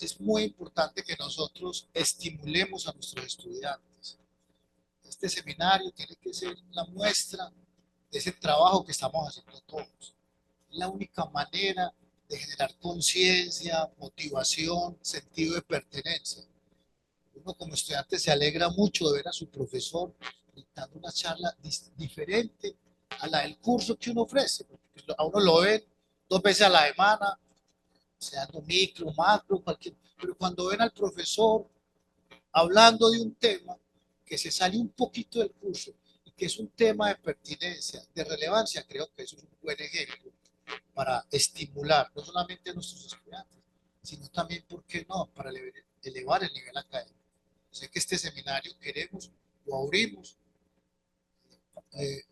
Es muy importante que nosotros estimulemos a nuestros estudiantes. Este seminario tiene que ser una muestra de ese trabajo que estamos haciendo todos. Es la única manera de generar conciencia, motivación, sentido de pertenencia. Uno como estudiante se alegra mucho de ver a su profesor dictando una charla diferente a la del curso que uno ofrece. Porque a uno lo ven 2 veces a la semana, sea micro, macro, cualquier. Pero cuando ven al profesor hablando de un tema que se sale un poquito del curso y que es un tema de pertinencia, de relevancia, creo que eso es un buen ejemplo para estimular no solamente a nuestros estudiantes, sino también, ¿por qué no?, para elevar el nivel académico. Sé que este seminario queremos, lo abrimos.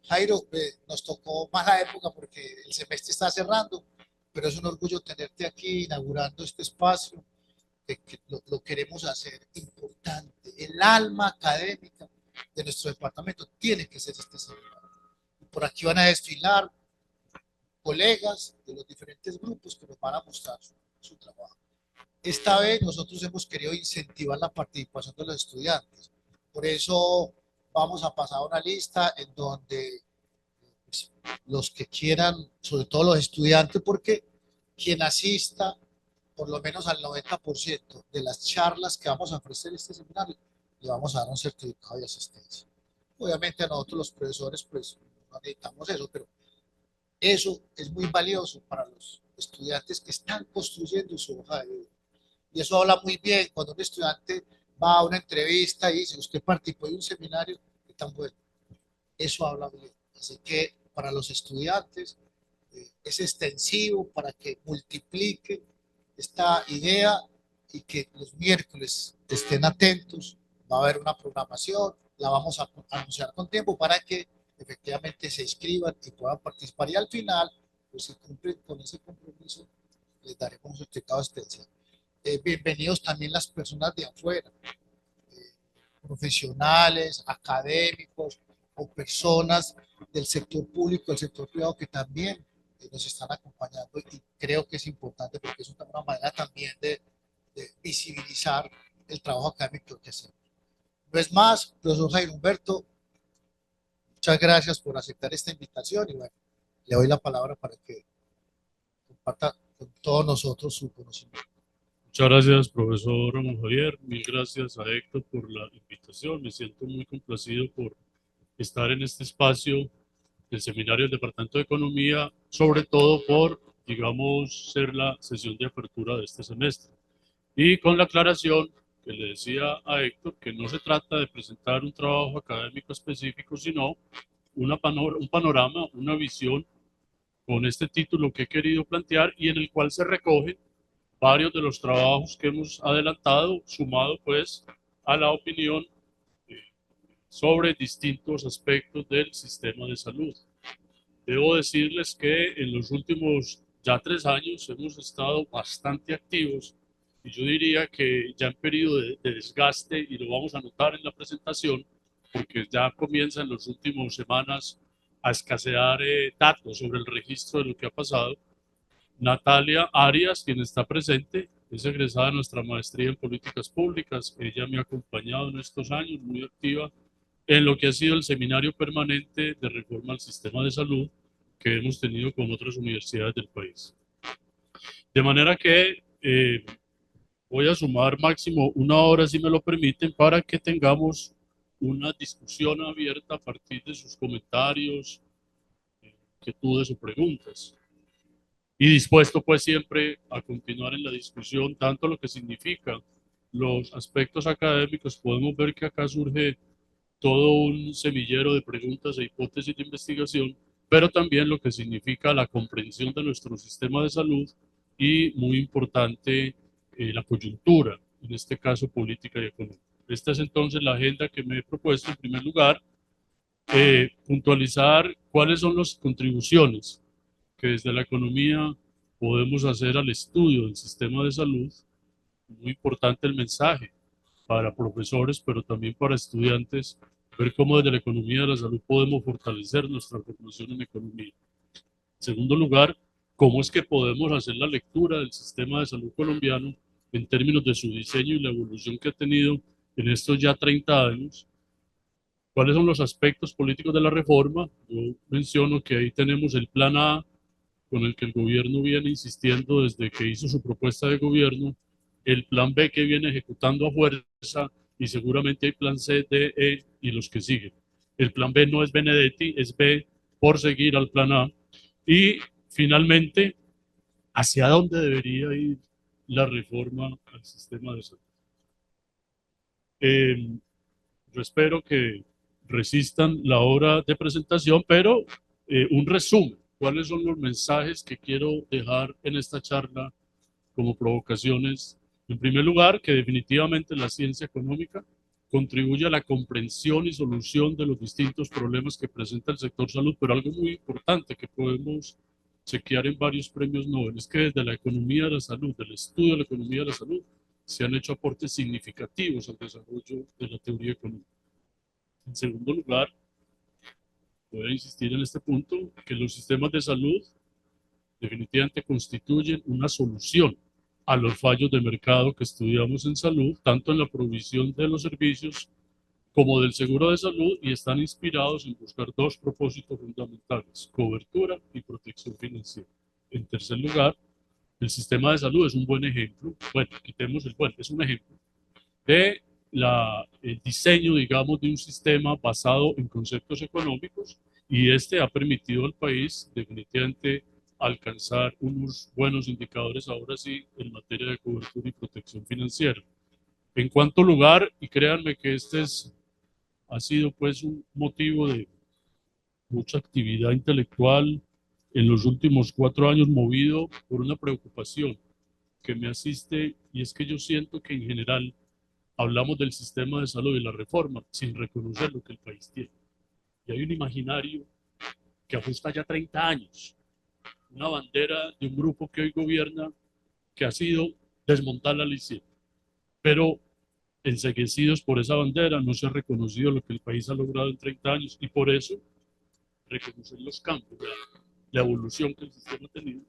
Jairo, nos tocó más la época porque el semestre está cerrando, pero es un orgullo tenerte aquí inaugurando este espacio, que lo queremos hacer importante. El alma académica de nuestro departamento tiene que ser este seminario. Por aquí van a desfilar colegas de los diferentes grupos que nos van a mostrar su trabajo. Esta vez nosotros hemos querido incentivar la participación de los estudiantes. Por eso vamos a pasar una lista en donde, pues, los que quieran, sobre todo los estudiantes, porque quien asista por lo menos al 90% de las charlas que vamos a ofrecer en este seminario, le vamos a dar un certificado de asistencia. Obviamente a nosotros los profesores pues no necesitamos eso, pero eso es muy valioso para los estudiantes que están construyendo su hoja de vida. Y eso habla muy bien cuando un estudiante va a una entrevista y dice, usted participó de un seminario, ¿qué tan bueno? Eso habla bien. Así que para los estudiantes es extensivo para que multiplique esta idea y que los miércoles estén atentos. Va a haber una programación, la vamos a anunciar con tiempo para que efectivamente se inscriban y puedan participar. Y al final, pues si cumplen con ese compromiso, les daremos un certificado de extensión. Bienvenidos también las personas de afuera, eh, profesionales, académicos o personas del sector público, del sector privado que también nos están acompañando y creo que es importante porque es una manera también de visibilizar el trabajo académico que hacemos. No es más, profesor Jairo Humberto, muchas gracias por aceptar esta invitación y bueno, le doy la palabra para que comparta con todos nosotros su conocimiento. Muchas gracias, profesor Ramón Javier. Mil gracias a Héctor por la invitación. Me siento muy complacido por estar en este espacio del seminario del Departamento de Economía, sobre todo por, digamos, ser la sesión de apertura de este semestre. Y con la aclaración que le decía a Héctor, que no se trata de presentar un trabajo académico específico, sino un panorama, una visión con este título que he querido plantear y en el cual se recogen varios de los trabajos que hemos adelantado, sumado pues a la opinión eh, sobre distintos aspectos del sistema de salud. Debo decirles que en los últimos ya 3 años hemos estado bastante activos y yo diría que ya en periodo de desgaste, y lo vamos a notar en la presentación, porque ya comienza en las últimas semanas a escasear datos sobre el registro de lo que ha pasado. Natalia Arias, quien está presente, es egresada de nuestra maestría en políticas públicas. Ella me ha acompañado en estos años, muy activa en lo que ha sido el seminario permanente de reforma al sistema de salud que hemos tenido con otras universidades del país. De manera que voy a sumar máximo 1 hora, si me lo permiten, para que tengamos una discusión abierta a partir de sus comentarios, inquietudes o preguntas. Y dispuesto pues siempre a continuar en la discusión, tanto lo que significa los aspectos académicos. Podemos ver que acá surge todo un semillero de preguntas e hipótesis de investigación, pero también lo que significa la comprensión de nuestro sistema de salud y, muy importante, la coyuntura, en este caso política y económica. Esta es entonces la agenda que me he propuesto. En primer lugar, puntualizar cuáles son las contribuciones que desde la economía podemos hacer al estudio del sistema de salud. Muy importante el mensaje para profesores, pero también para estudiantes, ver cómo desde la economía de la salud podemos fortalecer nuestra formación en economía. En segundo lugar, cómo es que podemos hacer la lectura del sistema de salud colombiano en términos de su diseño y la evolución que ha tenido en estos ya 30 años. ¿Cuáles son los aspectos políticos de la reforma? Yo menciono que ahí tenemos el plan A, con el que el gobierno viene insistiendo desde que hizo su propuesta de gobierno, el plan B que viene ejecutando a fuerza, y seguramente hay plan C, D, E y los que siguen. El plan B no es Benedetti, es B por seguir al plan A. Y finalmente, ¿hacia dónde debería ir la reforma al sistema de salud? Yo espero que resistan la hora de presentación, pero un resumen. ¿Cuáles son los mensajes que quiero dejar en esta charla como provocaciones? En primer lugar, que definitivamente la ciencia económica contribuye a la comprensión y solución de los distintos problemas que presenta el sector salud, pero algo muy importante que podemos chequear en varios premios Nobel es que desde la economía de la salud, del estudio de la economía de la salud, se han hecho aportes significativos al desarrollo de la teoría económica. En segundo lugar, voy a insistir en este punto, que los sistemas de salud definitivamente constituyen una solución a los fallos de mercado que estudiamos en salud, tanto en la provisión de los servicios como del seguro de salud, y están inspirados en buscar dos propósitos fundamentales: cobertura y protección financiera. En tercer lugar, el sistema de salud es un buen ejemplo, bueno, quitemos el bueno, es un ejemplo de el diseño, digamos, de un sistema basado en conceptos económicos, y este ha permitido al país definitivamente alcanzar unos buenos indicadores ahora sí en materia de cobertura y protección financiera. En cuanto lugar, y créanme que ha sido pues un motivo de mucha actividad intelectual en los últimos 4 años, movido por una preocupación que me asiste, y es que yo siento que en general hablamos del sistema de salud y la reforma sin reconocer lo que el país tiene. Y hay un imaginario que ajusta ya 30 años, una bandera de un grupo que hoy gobierna que ha sido desmontar la ley, pero enseguecidos por esa bandera no se ha reconocido lo que el país ha logrado en 30 años, y por eso reconocer los cambios, la evolución que el sistema ha tenido.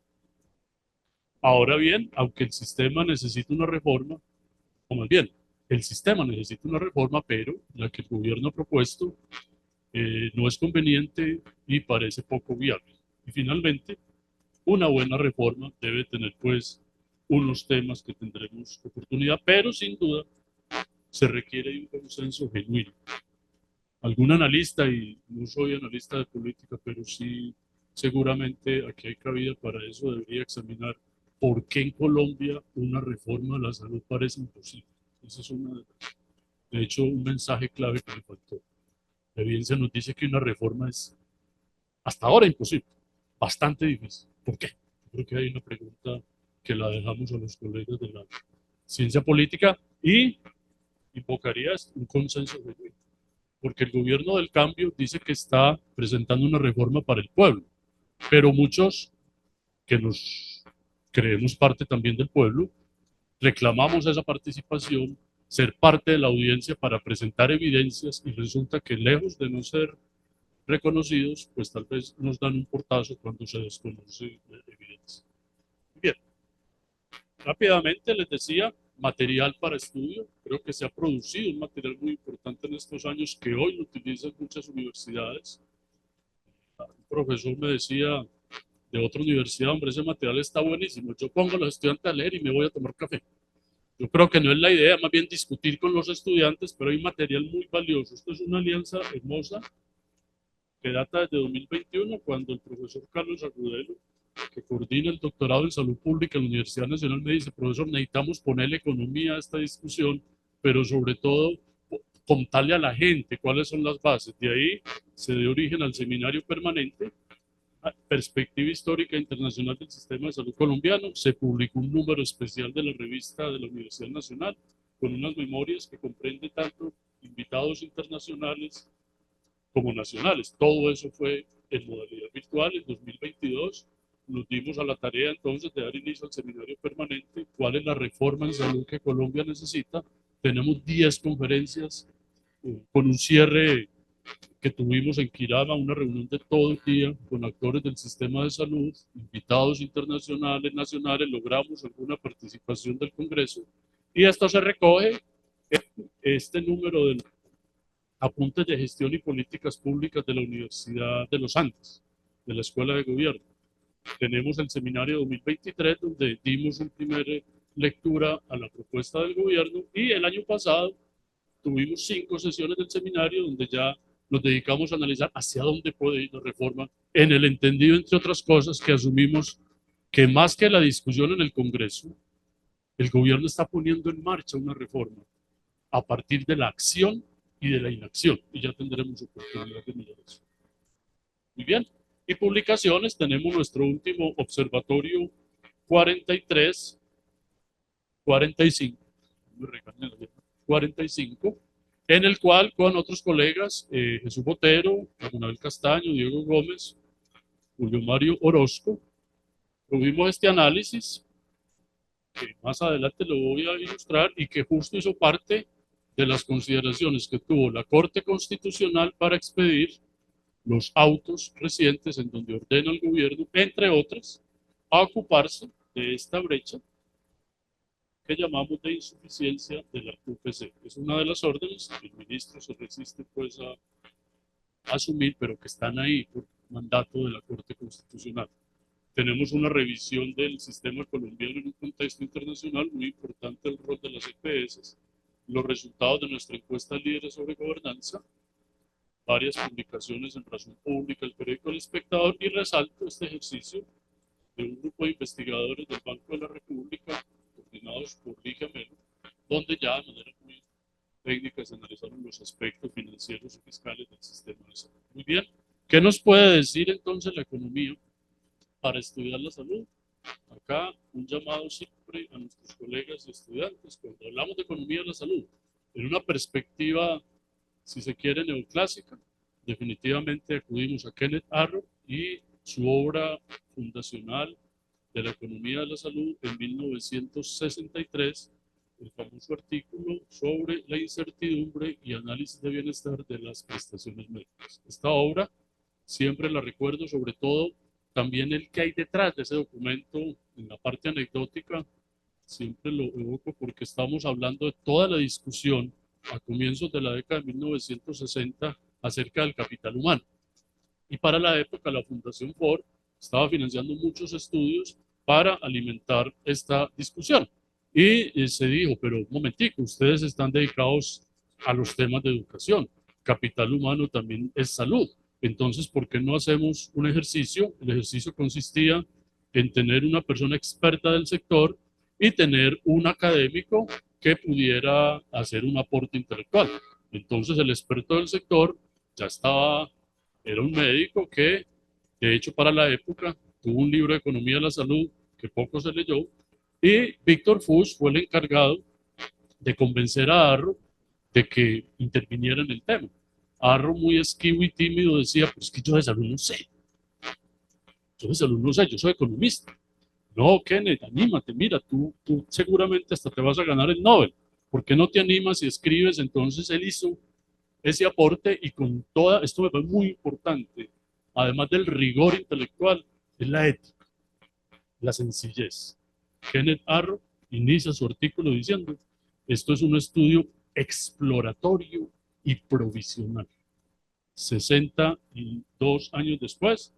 Ahora bien, aunque el sistema necesita una reforma, o más bien, el sistema necesita una reforma, pero la que el gobierno ha propuesto no es conveniente y parece poco viable. Y finalmente, una buena reforma debe tener pues unos temas que tendremos oportunidad, pero sin duda se requiere de un consenso genuino. Algún analista, y no soy analista de política, pero sí seguramente aquí hay cabida para eso, debería examinar por qué en Colombia una reforma a la salud parece imposible. Ese es de hecho, un mensaje clave que me faltó. La evidencia nos dice que una reforma es hasta ahora imposible, bastante difícil. ¿Por qué? Yo creo que hay una pregunta que la dejamos a los colegas de la ciencia política, y invocaría un consenso genuino, porque el gobierno del cambio dice que está presentando una reforma para el pueblo, pero muchos que nos creemos parte también del pueblo, reclamamos esa participación, ser parte de la audiencia para presentar evidencias, y resulta que lejos de no ser reconocidos, pues tal vez nos dan un portazo cuando se desconoce la evidencia. Bien, rápidamente les decía, material para estudio. Creo que se ha producido un material muy importante en estos años que hoy lo utilizan muchas universidades. Un profesor me decía de otra universidad: hombre, ese material está buenísimo, yo pongo a los estudiantes a leer y me voy a tomar café. Yo creo que no es la idea, más bien discutir con los estudiantes, pero hay material muy valioso. Esto es una alianza hermosa que data desde 2021, cuando el profesor Carlos Agudelo, que coordina el doctorado en salud pública en la Universidad Nacional, me dice: profesor, necesitamos ponerle economía a esta discusión, pero sobre todo contarle a la gente cuáles son las bases. De ahí se dio origen al seminario permanente, Perspectiva Histórica Internacional del Sistema de Salud Colombiano. Se publicó un número especial de la revista de la Universidad Nacional con unas memorias que comprende tanto invitados internacionales como nacionales. Todo eso fue en modalidad virtual. En 2022 nos dimos a la tarea entonces de dar inicio al seminario permanente, cuál es la reforma en salud que Colombia necesita. Tenemos 10 conferencias con un cierre que tuvimos en Quirama una reunión de todo el día con actores del sistema de salud, invitados internacionales, nacionales, logramos alguna participación del Congreso y esto se recoge en este número de apuntes de gestión y políticas públicas de la Universidad de los Andes, de la Escuela de Gobierno. Tenemos el seminario 2023 donde dimos una primera lectura a la propuesta del gobierno y el año pasado tuvimos 5 sesiones del seminario donde ya nos dedicamos a analizar hacia dónde puede ir la reforma, en el entendido, entre otras cosas, que asumimos que más que la discusión en el Congreso, el gobierno está poniendo en marcha una reforma a partir de la acción y de la inacción, y ya tendremos oportunidad de mirar eso. Muy bien, y publicaciones, tenemos nuestro último observatorio 43, 45, me regañan, 45, en el cual con otros colegas, Jesús Botero, Manuel Castaño, Diego Gómez, Julio Mario Orozco, tuvimos este análisis, que más adelante lo voy a ilustrar, y que justo hizo parte de las consideraciones que tuvo la Corte Constitucional para expedir los autos recientes en donde ordena al gobierno, entre otras, a ocuparse de esta brecha que llamamos de insuficiencia de la UPC. Es una de las órdenes que el ministro se resiste pues a asumir, pero que están ahí por mandato de la Corte Constitucional. Tenemos una revisión del sistema colombiano en un contexto internacional, muy importante el rol de las EPS, los resultados de nuestra encuesta líderes sobre gobernanza, varias publicaciones en Razón Pública, el periódico El Espectador, y resalto este ejercicio de un grupo de investigadores del Banco de la República, coordinados por Ligia Melo, donde ya de manera muy técnica se analizaron los aspectos financieros y fiscales del sistema de salud. Muy bien, ¿qué nos puede decir entonces la economía para estudiar la salud? Acá un llamado siempre a nuestros colegas y estudiantes, cuando hablamos de economía de la salud, en una perspectiva, si se quiere, neoclásica, definitivamente acudimos a Kenneth Arrow y su obra fundacional de la economía de la salud en 1963, el famoso artículo sobre la incertidumbre y análisis de bienestar de las prestaciones médicas. Esta obra siempre la recuerdo, sobre todo también el que hay detrás de ese documento, en la parte anecdótica, siempre lo evoco porque estamos hablando de toda la discusión a comienzos de la década de 1960 acerca del capital humano. Y para la época la Fundación Ford estaba financiando muchos estudios para alimentar esta discusión. Y se dijo, pero un momentico, ustedes están dedicados a los temas de educación, capital humano también es salud. Entonces, ¿por qué no hacemos un ejercicio? El ejercicio consistía en tener una persona experta del sector y tener un académico que pudiera hacer un aporte intelectual. Entonces, el experto del sector ya estaba, era un médico que, de hecho, para la época, tuvo un libro de economía de la salud que poco se leyó, y Víctor Fuchs fue el encargado de convencer a Arro de que interviniera en el tema. Arro, muy esquivo y tímido, decía, pues que yo de salud no sé. Yo de salud no sé, yo soy economista. No, Kenneth, anímate, mira, tú seguramente hasta te vas a ganar el Nobel. ¿Por qué no te animas y escribes? Entonces él hizo ese aporte y con toda, esto me parece muy importante, además del rigor intelectual, es la ética, la sencillez. Kenneth Arrow inicia su artículo diciendo, esto es un estudio exploratorio y provisional. 62 años después,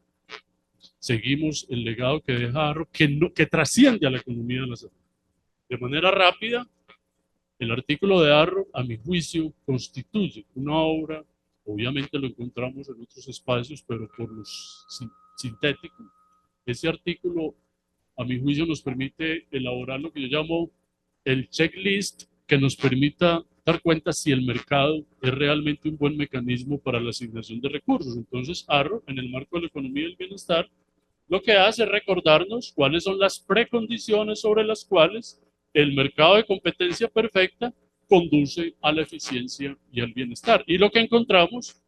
seguimos el legado que deja Arrow, que trasciende a la economía de la salud. De manera rápida, el artículo de Arrow, a mi juicio, constituye una obra, obviamente lo encontramos en otros espacios, pero por los sintéticos. Ese artículo, a mi juicio, nos permite elaborar lo que yo llamo el checklist que nos permita dar cuenta si el mercado es realmente un buen mecanismo para la asignación de recursos. Entonces, Arrow, en el marco de la economía del bienestar, lo que hace es recordarnos cuáles son las precondiciones sobre las cuales el mercado de competencia perfecta conduce a la eficiencia y al bienestar. Y lo que encontramos,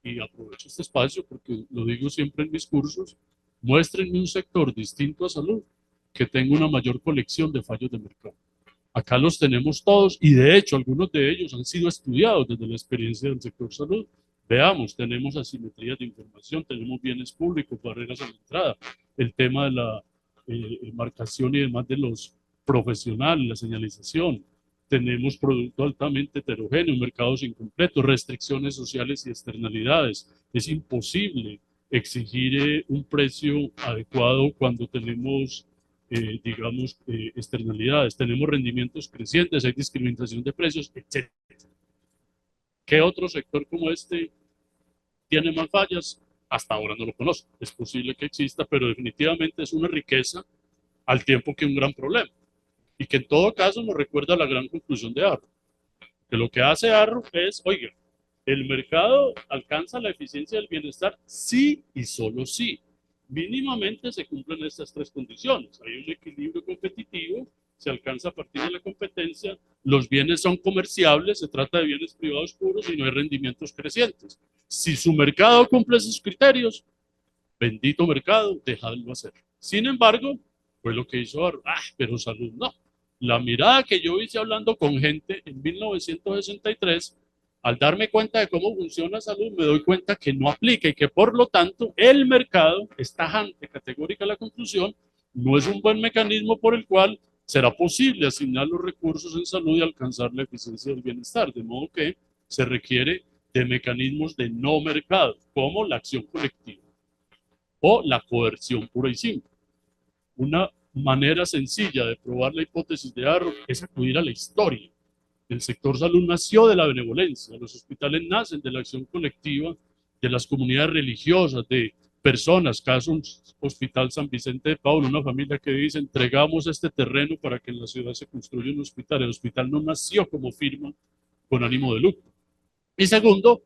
y aprovecho este espacio porque lo digo siempre en mis cursos, muéstrenme un sector distinto a salud que tenga una mayor colección de fallos de mercado. Acá los tenemos todos y de hecho algunos de ellos han sido estudiados desde la experiencia del sector salud Veamos, tenemos asimetrías de información, tenemos bienes públicos, barreras a la entrada, el tema de la marcación y demás de los profesionales, la señalización, tenemos producto altamente heterogéneo, mercados incompletos, restricciones sociales y externalidades. Es imposible exigir un precio adecuado cuando tenemos, digamos, externalidades. Tenemos rendimientos crecientes, hay discriminación de precios, etc. ¿Qué otro sector como este tiene más fallas? Hasta ahora no lo conozco. Es posible que exista, pero definitivamente es una riqueza al tiempo que un gran problema. Y que en todo caso nos recuerda la gran conclusión de Arrow, que lo que hace Arrow es, oiga, el mercado alcanza la eficiencia del bienestar sí y solo sí. Mínimamente se cumplen estas tres condiciones. Hay un equilibrio competitivo, se alcanza a partir de la competencia, los bienes son comerciables, se trata de bienes privados puros y no hay rendimientos crecientes. Si su mercado cumple esos criterios, bendito mercado, dejadlo hacer. Sin embargo, fue lo que hizo Arrow. Pero salud no. La mirada que yo hice hablando con gente en 1963, al darme cuenta de cómo funciona salud, me doy cuenta que no aplica y que por lo tanto el mercado es tajante, categórica la conclusión, no es un buen mecanismo por el cual será posible asignar los recursos en salud y alcanzar la eficiencia del bienestar, de modo que se requiere de mecanismos de no mercado, como la acción colectiva o la coerción pura y simple. Una manera sencilla de probar la hipótesis de Arrow es acudir a la historia. El sector salud nació de la benevolencia, los hospitales nacen de la acción colectiva de las comunidades religiosas, de personas, caso Hospital San Vicente de Paul, una familia que dice, entregamos este terreno para que en la ciudad se construya un hospital. El hospital no nació como firma con ánimo de lucro. Y segundo,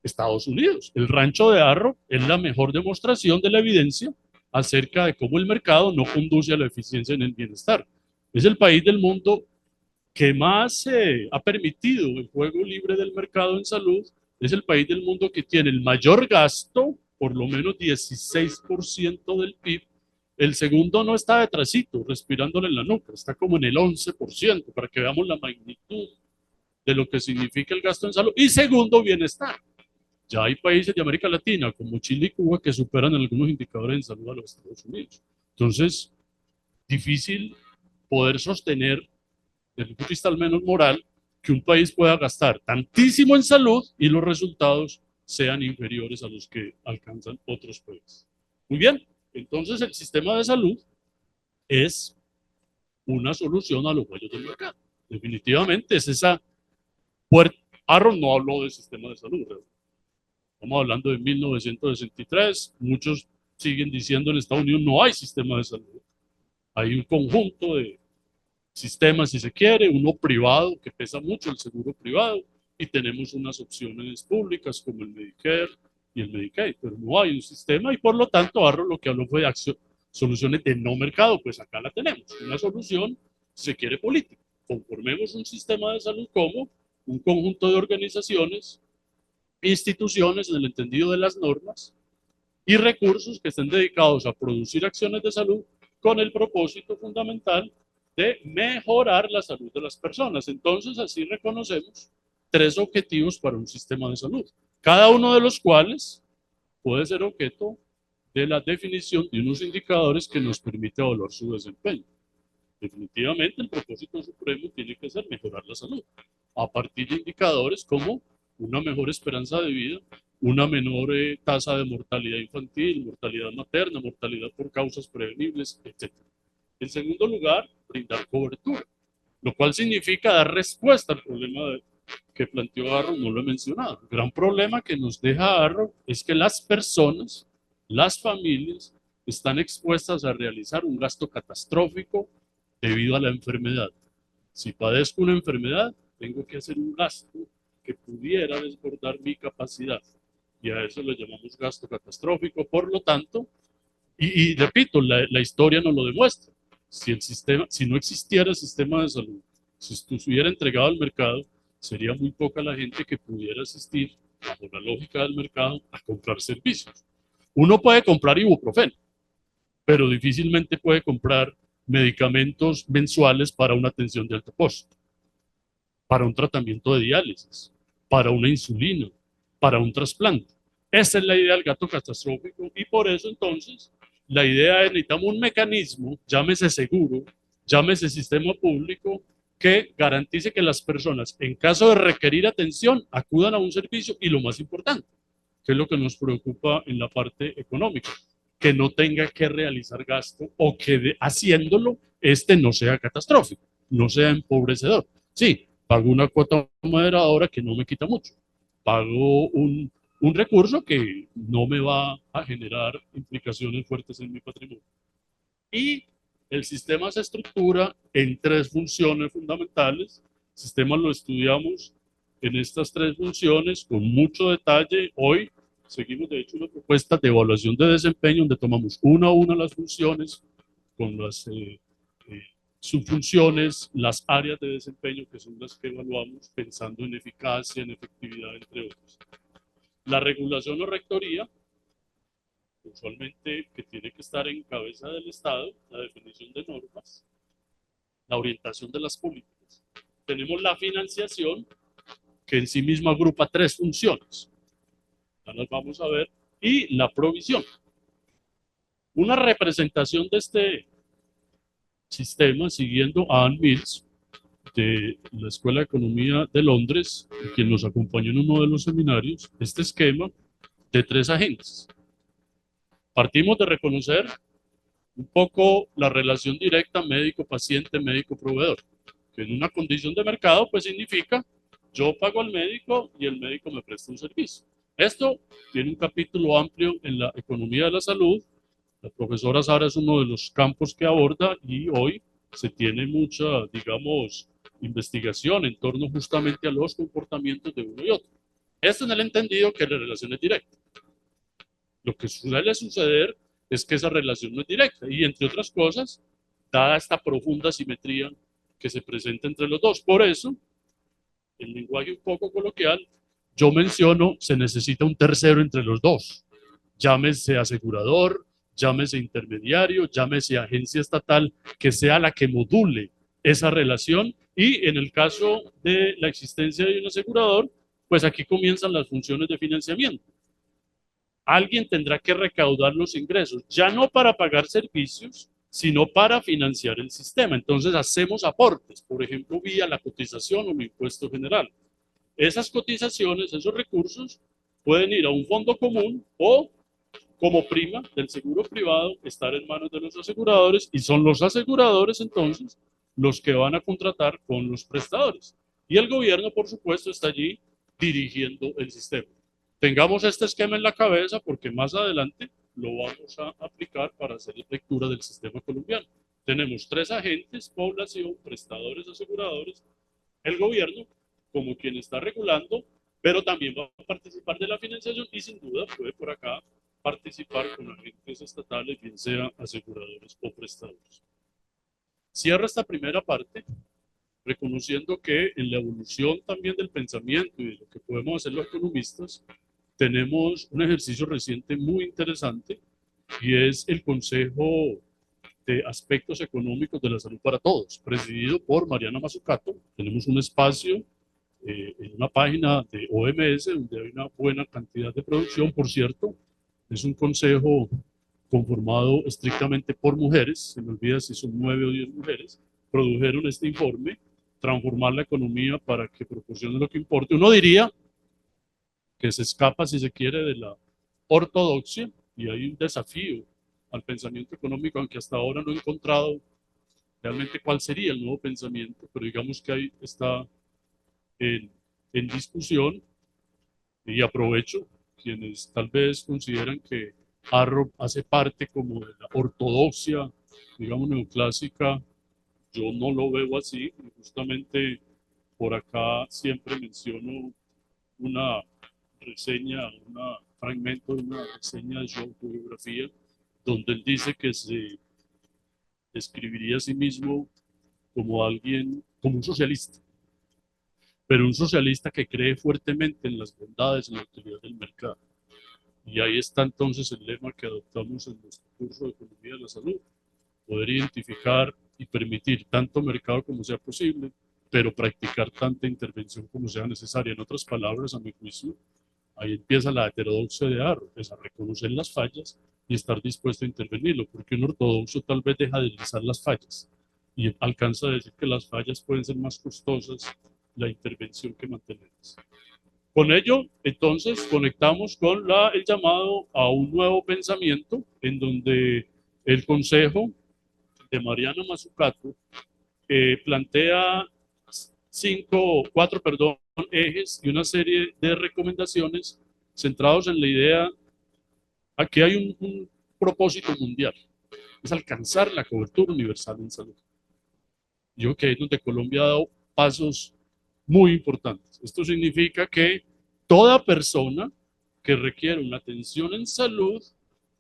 Estados Unidos. El rancho de Arrow es la mejor demostración de la evidencia acerca de cómo el mercado no conduce a la eficiencia en el bienestar. Es el país del mundo que más ha permitido el juego libre del mercado en salud, es el país del mundo que tiene el mayor gasto, por lo menos 16% del PIB. El segundo no está detrásito, respirándole en la nuca, está como en el 11%, para que veamos la magnitud de lo que significa el gasto en salud. Y segundo, bienestar. Ya hay países de América Latina, como Chile y Cuba, que superan algunos indicadores en salud a los Estados Unidos. Entonces, difícil poder sostener, desde el punto de vista al menos moral, que un país pueda gastar tantísimo en salud y los resultados sean inferiores a los que alcanzan otros países. Muy bien, entonces el sistema de salud es una solución a los fallos del mercado. Definitivamente es esa puerta. Arrow no habló del sistema de salud, estamos hablando de 1963, muchos siguen diciendo en Estados Unidos no hay sistema de salud. Hay un conjunto de sistemas, si se quiere, uno privado que pesa mucho, el seguro privado, y tenemos unas opciones públicas como el Medicare y el Medicaid, pero no hay un sistema y por lo tanto Arrow lo que habló fue de soluciones de no mercado, pues acá la tenemos, una solución, si se quiere, política. Conformemos un sistema de salud como un conjunto de organizaciones, instituciones en el entendido de las normas y recursos que estén dedicados a producir acciones de salud con el propósito fundamental de mejorar la salud de las personas. Entonces, así reconocemos tres objetivos para un sistema de salud, cada uno de los cuales puede ser objeto de la definición de unos indicadores que nos permite evaluar su desempeño. Definitivamente, el propósito supremo tiene que ser mejorar la salud, a partir de indicadores como una mejor esperanza de vida, una menor tasa de mortalidad infantil, mortalidad materna, mortalidad por causas prevenibles, etc. En segundo lugar, brindar cobertura, lo cual significa dar respuesta al problema que planteó Arrow, no lo he mencionado. El gran problema que nos deja Arrow es que las personas, las familias, están expuestas a realizar un gasto catastrófico debido a la enfermedad. Si padezco una enfermedad, tengo que hacer un gasto que pudiera desbordar mi capacidad. Y a eso le llamamos gasto catastrófico. Por lo tanto, y repito, la historia nos lo demuestra. Si no existiera el sistema de salud, si estuviera entregado al mercado, sería muy poca la gente que pudiera asistir, bajo la lógica del mercado, a comprar servicios. Uno puede comprar ibuprofeno, pero difícilmente puede comprar medicamentos mensuales para una atención de alto costo, para un tratamiento de diálisis, para una insulina, para un trasplante. Esa es la idea del gato catastrófico y por eso entonces la idea es necesitamos un mecanismo, llámese seguro, llámese sistema público, que garantice que las personas en caso de requerir atención acudan a un servicio y lo más importante, que es lo que nos preocupa en la parte económica, que no tenga que realizar gasto o que haciéndolo este no sea catastrófico, no sea empobrecedor. Sí, pago una cuota moderadora que no me quita mucho, pago un recurso que no me va a generar implicaciones fuertes en mi patrimonio. Y el sistema se estructura en tres funciones fundamentales. El sistema lo estudiamos en estas tres funciones con mucho detalle. Hoy seguimos, de hecho, una propuesta de evaluación de desempeño donde tomamos una a una las funciones con las subfunciones, las áreas de desempeño que son las que evaluamos pensando en eficacia, en efectividad, entre otros. La regulación o rectoría, usualmente que tiene que estar en cabeza del Estado, la definición de normas, la orientación de las políticas. Tenemos la financiación, que en sí misma agrupa tres funciones. Ya las vamos a ver. Y la provisión. Una representación de este sistema, siguiendo a Ann Mills, de la Escuela de Economía de Londres, quien nos acompañó en uno de los seminarios, este esquema de tres agentes. Partimos de reconocer un poco la relación directa médico-paciente, médico-proveedor, que en una condición de mercado pues significa yo pago al médico y el médico me presta un servicio. Esto tiene un capítulo amplio en la economía de la salud. La profesora Sara es uno de los campos que aborda y hoy se tiene mucha, digamos, investigación en torno justamente a los comportamientos de uno y otro. Esto en el entendido que la relación es directa. Lo que suele suceder es que esa relación no es directa y, entre otras cosas, dada esta profunda simetría que se presenta entre los dos. Por eso, en lenguaje un poco coloquial, yo menciono, se necesita un tercero entre los dos. Llámese asegurador, llámese intermediario, llámese agencia estatal, que sea la que module esa relación. Y en el caso de la existencia de un asegurador, pues aquí comienzan las funciones de financiamiento. Alguien tendrá que recaudar los ingresos, ya no para pagar servicios, sino para financiar el sistema. Entonces hacemos aportes, por ejemplo, vía la cotización o el impuesto general. Esas cotizaciones, esos recursos, pueden ir a un fondo común o, como prima del seguro privado, estar en manos de los aseguradores y son los aseguradores entonces los que van a contratar con los prestadores. Y el gobierno, por supuesto, está allí dirigiendo el sistema. Tengamos este esquema en la cabeza porque más adelante lo vamos a aplicar para hacer lectura del sistema colombiano. Tenemos tres agentes: población, prestadores, aseguradores, el gobierno como quien está regulando, pero también va a participar de la financiación y sin duda puede por acá participar con agentes estatales, bien sea aseguradores o prestadores. Cierro esta primera parte reconociendo que en la evolución también del pensamiento y de lo que podemos hacer los economistas, tenemos un ejercicio reciente muy interesante y es el Consejo de Aspectos Económicos de la Salud para Todos, presidido por Mariana Mazzucato. Tenemos un espacio en una página de OMS donde hay una buena cantidad de producción. Por cierto, es un consejo conformado estrictamente por mujeres, se me olvida si son 9 o 10 mujeres, produjeron este informe, transformar la economía para que proporcione lo que importe. Uno diría que se escapa, si se quiere, de la ortodoxia y hay un desafío al pensamiento económico, aunque hasta ahora no he encontrado realmente cuál sería el nuevo pensamiento, pero digamos que ahí está en discusión y aprovecho quienes tal vez consideran que Arrow hace parte como de la ortodoxia, digamos, neoclásica. Yo no lo veo así, justamente por acá siempre menciono una reseña, un fragmento de una reseña de su autobiografía, donde él dice que se describiría a sí mismo como alguien, como un socialista, pero un socialista que cree fuertemente en las bondades y la utilidad del mercado. Y ahí está entonces el lema que adoptamos en nuestro curso de Economía de la Salud: poder identificar y permitir tanto mercado como sea posible, pero practicar tanta intervención como sea necesaria. En otras palabras, a mi juicio, Ahí empieza la heterodoxia de Arro, es a reconocer las fallas y estar dispuesto a intervenirlo, porque un ortodoxo tal vez deja de realizar las fallas y alcanza a decir que las fallas pueden ser más costosas la intervención que mantenerlas. Con ello, entonces, conectamos con el llamado a un nuevo pensamiento en donde el Consejo de Mariana Mazzucato plantea cuatro ejes y una serie de recomendaciones centrados en la idea a que hay un propósito mundial, es alcanzar la cobertura universal en salud. Yo creo que es donde Colombia ha dado pasos muy importantes. Esto significa que toda persona que requiere una atención en salud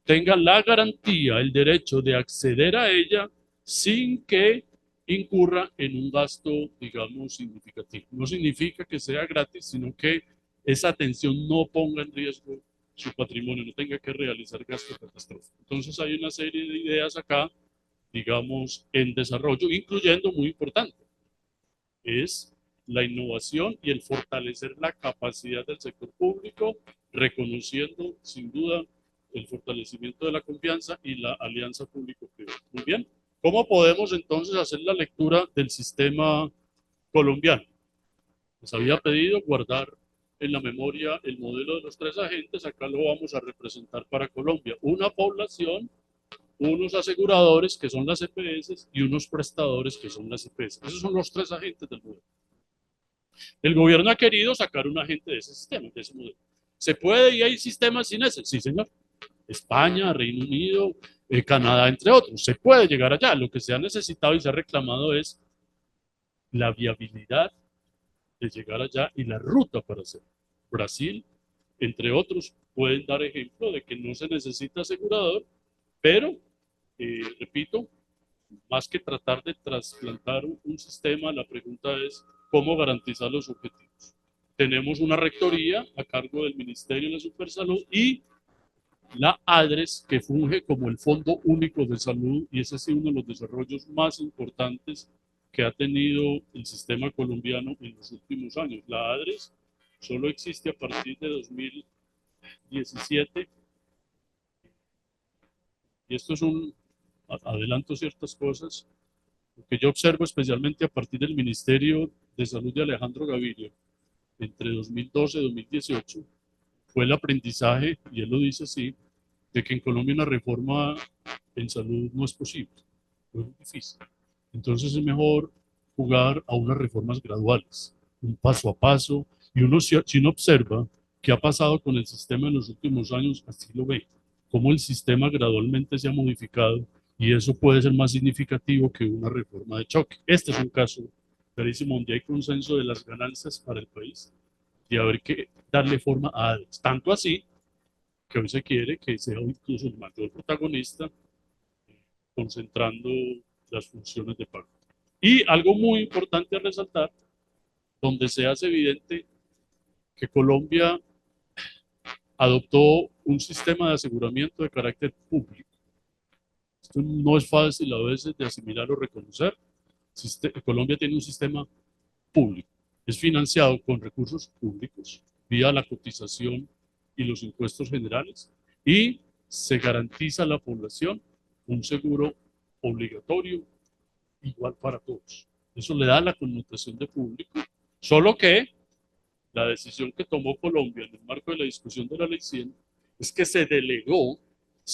tenga la garantía, el derecho de acceder a ella sin que incurra en un gasto, digamos, significativo. No significa que sea gratis, sino que esa atención no ponga en riesgo su patrimonio, no tenga que realizar gastos catastróficos. Entonces hay una serie de ideas acá, digamos, en desarrollo, incluyendo, muy importante, es la innovación y el fortalecer la capacidad del sector público, reconociendo sin duda el fortalecimiento de la confianza y la alianza público-privada. Muy bien, ¿cómo podemos entonces hacer la lectura del sistema colombiano? Les había pedido guardar en la memoria el modelo de los tres agentes, acá lo vamos a representar para Colombia. Una población, unos aseguradores, que son las EPS, y unos prestadores, que son las EPS. Esos son los tres agentes del modelo. El gobierno ha querido sacar un agente de ese sistema, de ese modelo. ¿Se puede y hay sistemas sin ese? Sí, señor. España, Reino Unido, Canadá, entre otros. Se puede llegar allá. Lo que se ha necesitado y se ha reclamado es la viabilidad de llegar allá y la ruta para hacerlo. Brasil, entre otros, pueden dar ejemplo de que no se necesita asegurador, pero, repito, más que tratar de trasplantar un sistema, la pregunta es cómo garantizar los objetivos. Tenemos una rectoría a cargo del Ministerio de la Supersalud y la ADRES, que funge como el Fondo Único de Salud, y ese ha sido uno de los desarrollos más importantes que ha tenido el sistema colombiano en los últimos años. La ADRES solo existe a partir de 2017, y esto es adelanto ciertas cosas. Lo que yo observo especialmente a partir del Ministerio de Salud de Alejandro Gaviria, entre 2012 y 2018, fue el aprendizaje, y él lo dice así, de que en Colombia una reforma en salud no es posible, es difícil. Entonces es mejor jugar a unas reformas graduales, un paso a paso, y si uno observa qué ha pasado con el sistema en los últimos años, así lo ve, cómo el sistema gradualmente se ha modificado, y eso puede ser más significativo que una reforma de choque. Este es un caso clarísimo donde hay consenso de las ganancias para el país, y haber que darle forma a tanto así que hoy se quiere que sea incluso el mayor protagonista, concentrando las funciones de pago. Y algo muy importante a resaltar, donde se hace evidente que Colombia adoptó un sistema de aseguramiento de carácter público. Esto no es fácil a veces de asimilar o reconocer. Colombia tiene un sistema público. Es financiado con recursos públicos, vía la cotización y los impuestos generales, y se garantiza a la población un seguro obligatorio igual para todos. Eso le da la connotación de público, solo que la decisión que tomó Colombia en el marco de la discusión de la Ley 100 es que se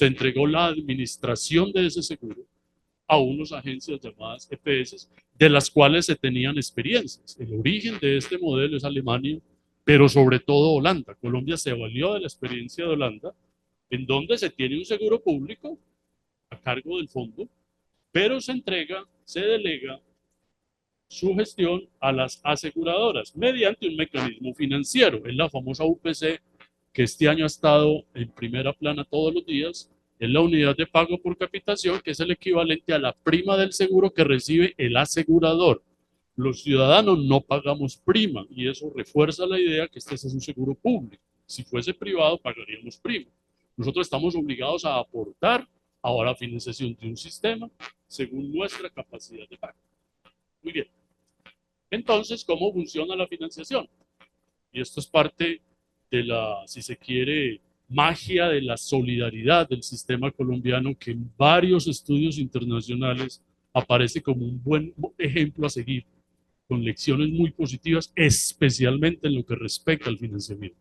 entregó la administración de ese seguro a unas agencias llamadas EPS, de las cuales se tenían experiencias. El origen de este modelo es Alemania, pero sobre todo Holanda. Colombia se valió de la experiencia de Holanda, en donde se tiene un seguro público a cargo del fondo, pero se delega su gestión a las aseguradoras mediante un mecanismo financiero. Es la famosa UPC, que este año ha estado en primera plana todos los días. Es la unidad de pago por capitación, que es el equivalente a la prima del seguro que recibe el asegurador. Los ciudadanos no pagamos prima, y eso refuerza la idea que este es un seguro público. Si fuese privado, pagaríamos prima. Nosotros estamos obligados a aportar a la financiación de un sistema según nuestra capacidad de pago. Muy bien. Entonces, ¿cómo funciona la financiación? Y esto es parte de la, si se quiere, magia de la solidaridad del sistema colombiano, que en varios estudios internacionales aparece como un buen ejemplo a seguir, con lecciones muy positivas, especialmente en lo que respecta al financiamiento,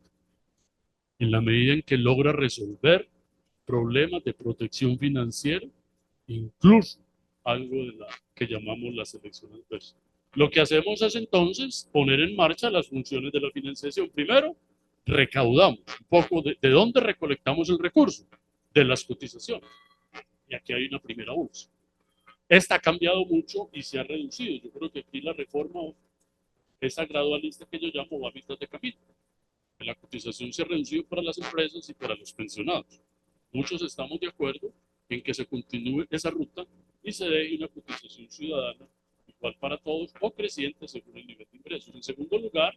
en la medida en que logra resolver problemas de protección financiera, incluso algo de la que llamamos la selección adversa. Lo que hacemos es entonces poner en marcha las funciones de la financiación. Primero, recaudamos un poco de dónde recolectamos el recurso, de las cotizaciones. Y aquí hay una primera bolsa. Esta ha cambiado mucho y se ha reducido. Yo creo que aquí la reforma, esa gradualista que yo llamo, va a mitad de camino. La cotización se ha reducido para las empresas y para los pensionados. Muchos estamos de acuerdo en que se continúe esa ruta y se dé una cotización ciudadana igual para todos o creciente según el nivel de ingresos. En segundo lugar,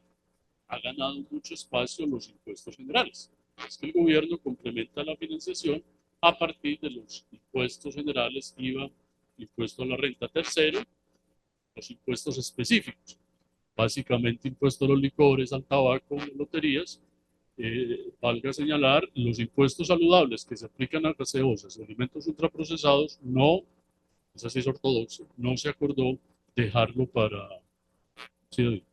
ha ganado mucho espacio los impuestos generales. Es que el gobierno complementa la financiación a partir de los impuestos generales, IVA, impuesto a la renta. Tercero, los impuestos específicos, básicamente impuesto a los licores, al tabaco, loterías. Valga señalar, los impuestos saludables que se aplican a gaseosas y alimentos ultraprocesados, no, esa sí es ortodoxa, no se acordó dejarlo para... Sí,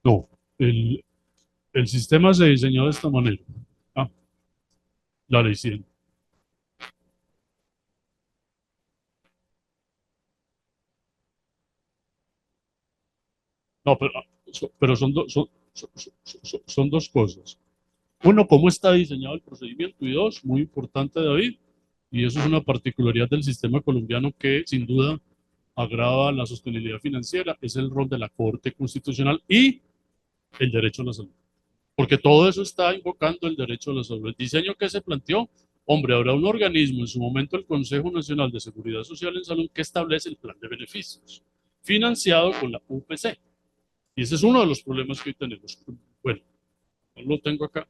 no, el sistema se diseñó de esta manera. Ah, la ley 100. No, pero son dos cosas. Uno, cómo está diseñado el procedimiento, y dos, muy importante, David, y eso es una particularidad del sistema colombiano que sin duda agrava la sostenibilidad financiera, es el rol de la Corte Constitucional y el derecho a la salud. Porque todo eso está invocando el derecho a la salud. El diseño que se planteó, hombre, habrá un organismo, en su momento el Consejo Nacional de Seguridad Social en Salud, que establece el plan de beneficios, financiado con la UPC. Y ese es uno de los problemas que hoy tenemos. Bueno, no lo tengo acá.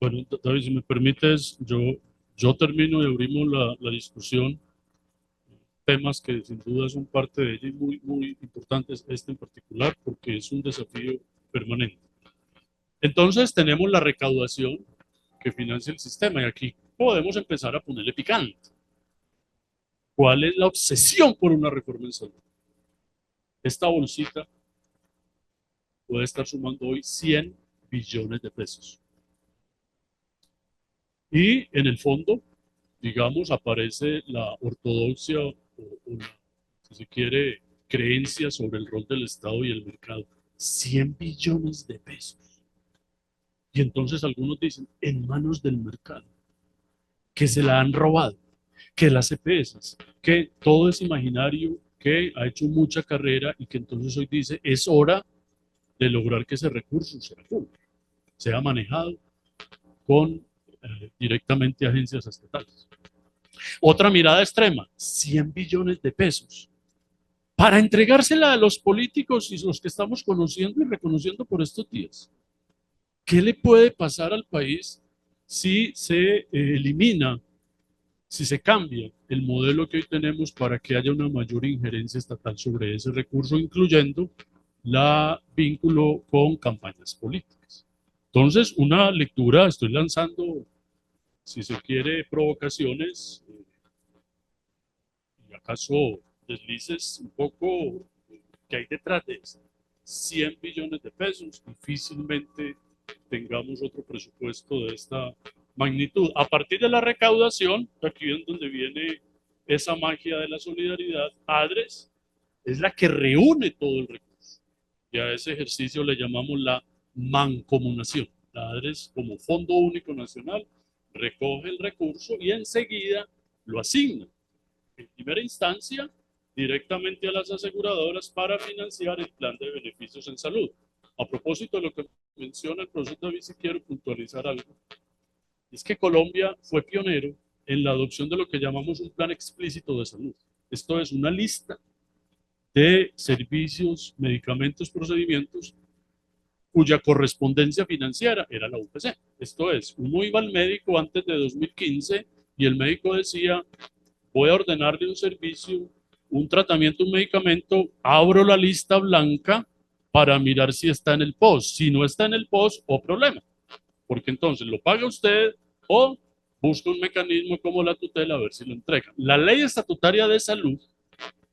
Bueno, David, si me permites, yo termino y abrimos la discusión, temas que sin duda son parte de ella y muy, muy importantes, este en particular, porque es un desafío permanente. Entonces tenemos la recaudación que financia el sistema y aquí podemos empezar a ponerle picante. ¿Cuál es la obsesión por una reforma en salud? Esta bolsita puede estar sumando hoy 100 billones de pesos. Y en el fondo, digamos, aparece la ortodoxia o si se quiere, creencia sobre el rol del Estado y el mercado. 100 billones de pesos. Y entonces algunos dicen, en manos del mercado, que se la han robado, que las EPS, que todo es imaginario, que ha hecho mucha carrera y que entonces hoy dice, es hora de lograr que ese recurso sea manejado con directamente agencias estatales. Otra mirada extrema, 100 billones de pesos para entregársela a los políticos y los que estamos conociendo y reconociendo por estos días. ¿Qué le puede pasar al país si se elimina, si se cambia el modelo que hoy tenemos para que haya una mayor injerencia estatal sobre ese recurso, incluyendo la vínculo con campañas políticas? Entonces, una lectura, estoy lanzando, si se quiere, provocaciones, y acaso deslices un poco que hay detrás de eso. 100 billones de pesos, difícilmente tengamos otro presupuesto de esta magnitud. A partir de la recaudación, aquí es donde viene esa magia de la solidaridad, ADRES es la que reúne todo el recurso. Y a ese ejercicio le llamamos la mancomunación. La ADRES, como Fondo Único Nacional, recoge el recurso y enseguida lo asigna. En primera instancia, directamente a las aseguradoras para financiar el plan de beneficios en salud. A propósito de lo que menciona el profesor David, si quiero puntualizar algo, es que Colombia fue pionero en la adopción de lo que llamamos un plan explícito de salud. Esto es una lista de servicios, medicamentos, procedimientos cuya correspondencia financiera era la UPC. Esto es, uno iba al médico antes de 2015 y el médico decía, voy a ordenarle un servicio, un tratamiento, un medicamento, abro la lista blanca para mirar si está en el POS. Si no está en el POS, o problema, porque entonces lo paga usted o busca un mecanismo como la tutela a ver si lo entrega. La ley estatutaria de salud,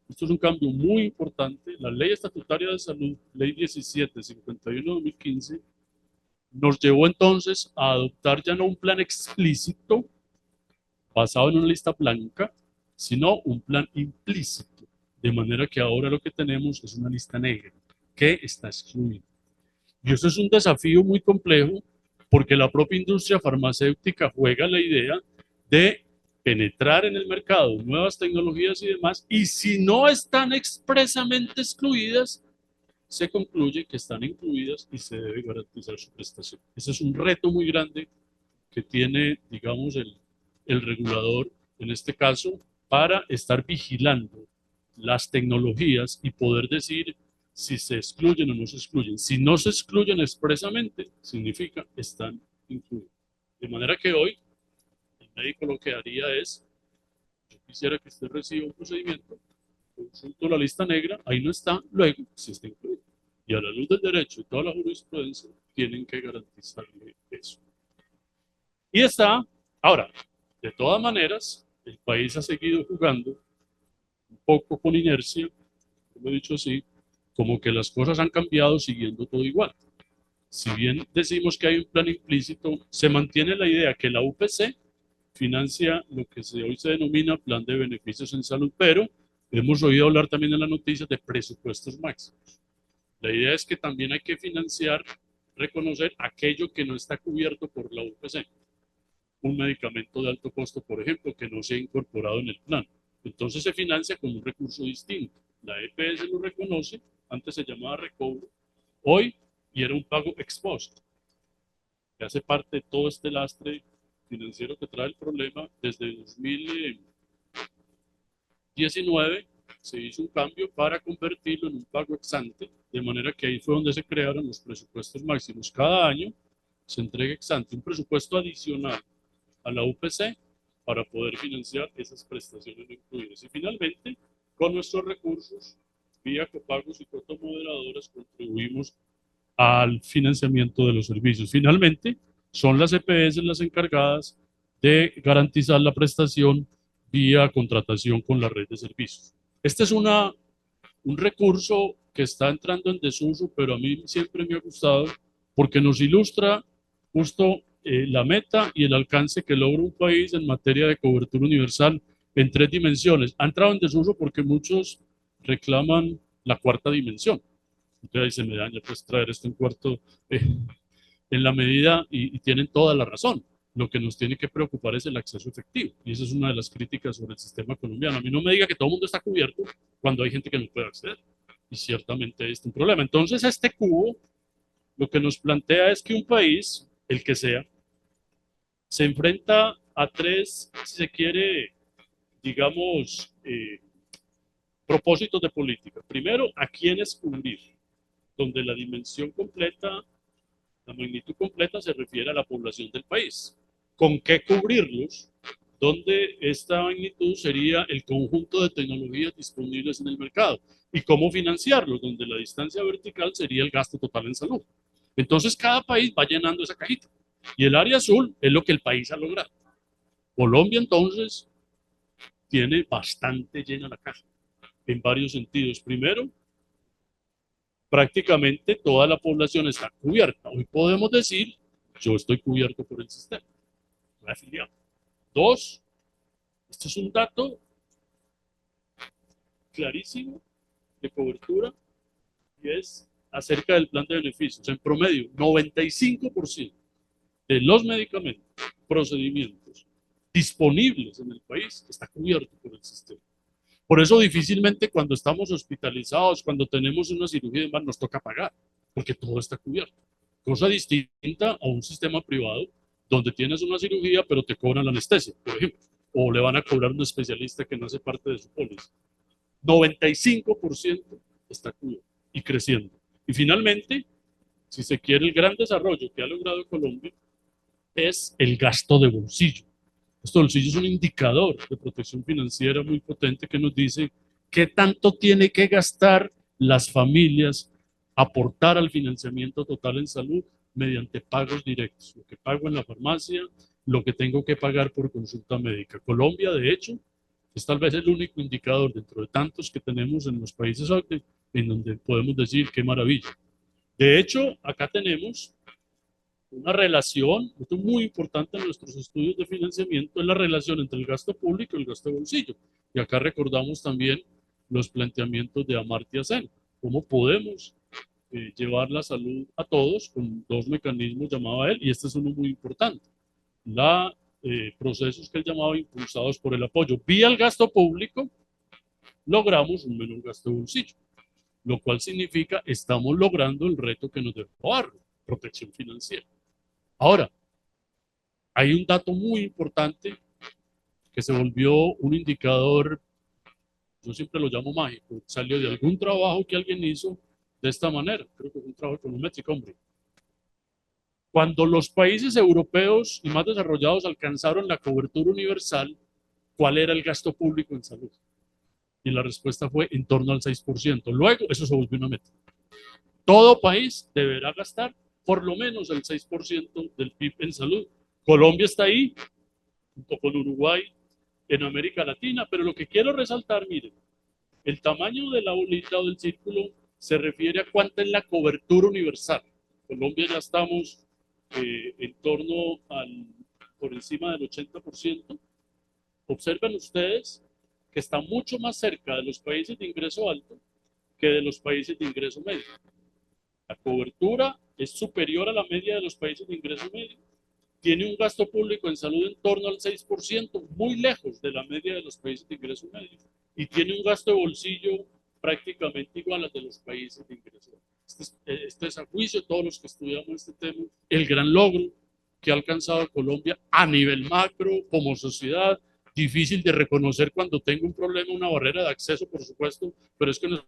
esto es un cambio muy importante, la ley estatutaria de salud, ley 1751-2015, nos llevó entonces a adoptar ya no un plan explícito basado en una lista blanca, sino un plan implícito, de manera que ahora lo que tenemos es una lista negra que está excluida. Y eso es un desafío muy complejo porque la propia industria farmacéutica juega la idea de penetrar en el mercado nuevas tecnologías y demás, y si no están expresamente excluidas, se concluye que están incluidas y se debe garantizar su prestación. Ese es un reto muy grande que tiene, digamos, el regulador, en este caso, para estar vigilando las tecnologías y poder decir si se excluyen o no se excluyen. Si no se excluyen expresamente, significa están incluidos. De manera que hoy, el médico lo que haría es, yo quisiera que usted reciba un procedimiento, consulto la lista negra, ahí no está, luego sí está incluido. Y a la luz del derecho y toda la jurisprudencia, tienen que garantizarle eso. Y está, ahora, de todas maneras, el país ha seguido jugando un poco con inercia, como he dicho así, como que las cosas han cambiado siguiendo todo igual. Si bien decimos que hay un plan implícito, se mantiene la idea que la UPC financia lo que hoy se denomina plan de beneficios en salud, pero hemos oído hablar también en las noticias de presupuestos máximos. La idea es que también hay que financiar, reconocer aquello que no está cubierto por la UPC. Un medicamento de alto costo, por ejemplo, que no se ha incorporado en el plan. Entonces se financia con un recurso distinto. La EPS lo reconoce, antes se llamaba recobro, hoy, y era un pago ex post, que hace parte de todo este lastre financiero que trae el problema. Desde 2019 se hizo un cambio para convertirlo en un pago ex ante, de manera que ahí fue donde se crearon los presupuestos máximos. Cada año se entrega ex ante un presupuesto adicional a la UPC para poder financiar esas prestaciones no incluidas. Y finalmente, con nuestros recursos, vía copagos y cotomoderadoras, contribuimos al financiamiento de los servicios. Finalmente, son las EPS las encargadas de garantizar la prestación vía contratación con la red de servicios. Este es un recurso que está entrando en desuso, pero a mí siempre me ha gustado porque nos ilustra justo la meta y el alcance que logra un país en materia de cobertura universal en 3 dimensiones. Ha entrado en desuso porque muchos reclaman la cuarta dimensión. Entonces ahí se me daña pues traer esto en cuarto en la medida, y tienen toda la razón. Lo que nos tiene que preocupar es el acceso efectivo. Y esa es una de las críticas sobre el sistema colombiano. A mí no me diga que todo el mundo está cubierto cuando hay gente que no puede acceder. Y ciertamente es un problema. Entonces este cubo lo que nos plantea es que un país, el que sea, se enfrenta a 3, si se quiere, digamos, propósitos de política. Primero, a quiénes cubrir, donde la dimensión completa, la magnitud completa se refiere a la población del país. ¿Con qué cubrirlos? Donde esta magnitud sería el conjunto de tecnologías disponibles en el mercado. ¿Y cómo financiarlos? Donde la distancia vertical sería el gasto total en salud. Entonces cada país va llenando esa cajita. Y el área azul es lo que el país ha logrado. Colombia entonces tiene bastante llena la caja, en varios sentidos. Primero, prácticamente toda la población está cubierta. Hoy podemos decir, yo estoy cubierto por el sistema, estoy afiliado. Dos, esto es un dato clarísimo de cobertura y es acerca del plan de beneficios. En promedio, 95% de los medicamentos, procedimientos disponibles en el país está cubierto por el sistema. Por eso difícilmente cuando estamos hospitalizados, cuando tenemos una cirugía y demás, nos toca pagar, porque todo está cubierto. Cosa distinta a un sistema privado donde tienes una cirugía pero te cobran la anestesia, por ejemplo, o le van a cobrar a un especialista que no hace parte de su póliza. 95% está cubierto y creciendo. Y finalmente, si se quiere, el gran desarrollo que ha logrado Colombia es el gasto de bolsillo. Esto de bolsillo es un indicador de protección financiera muy potente que nos dice qué tanto tiene que gastar las familias, aportar al financiamiento total en salud mediante pagos directos, lo que pago en la farmacia, lo que tengo que pagar por consulta médica. Colombia, de hecho, es tal vez el único indicador dentro de tantos que tenemos en los países en donde podemos decir qué maravilla. De hecho, acá tenemos una relación, esto es muy importante en nuestros estudios de financiamiento, es la relación entre el gasto público y el gasto de bolsillo. Y acá recordamos también los planteamientos de Amartya Sen, cómo podemos llevar la salud a todos con dos mecanismos, llamaba él, y este es uno muy importante, la procesos que él llamaba impulsados por el apoyo. Vía el gasto público, logramos un menor gasto de bolsillo, lo cual significa estamos logrando el reto que nos dejó Barro, protección financiera. Ahora, hay un dato muy importante que se volvió un indicador, yo siempre lo llamo mágico, salió de algún trabajo que alguien hizo de esta manera, creo que es un trabajo econométrico, hombre. Cuando los países europeos y más desarrollados alcanzaron la cobertura universal, ¿cuál era el gasto público en salud? Y la respuesta fue en torno al 6%. Luego, eso se volvió una meta. Todo país deberá gastar por lo menos el 6% del PIB en salud. Colombia está ahí, junto con Uruguay, en América Latina, pero lo que quiero resaltar, miren, el tamaño de la bolita o del círculo se refiere a cuánta es la cobertura universal. En Colombia ya estamos en torno por encima del 80%. Observen ustedes que está mucho más cerca de los países de ingreso alto que de los países de ingreso medio. La cobertura es superior a la media de los países de ingreso medio. Tiene un gasto público en salud en torno al 6%, muy lejos de la media de los países de ingreso medio. Y tiene un gasto de bolsillo prácticamente igual al de los países de ingreso. Este es a juicio de todos los que estudiamos este tema, el gran logro que ha alcanzado Colombia a nivel macro, como sociedad, difícil de reconocer cuando tengo un problema, una barrera de acceso, por supuesto, pero es que no.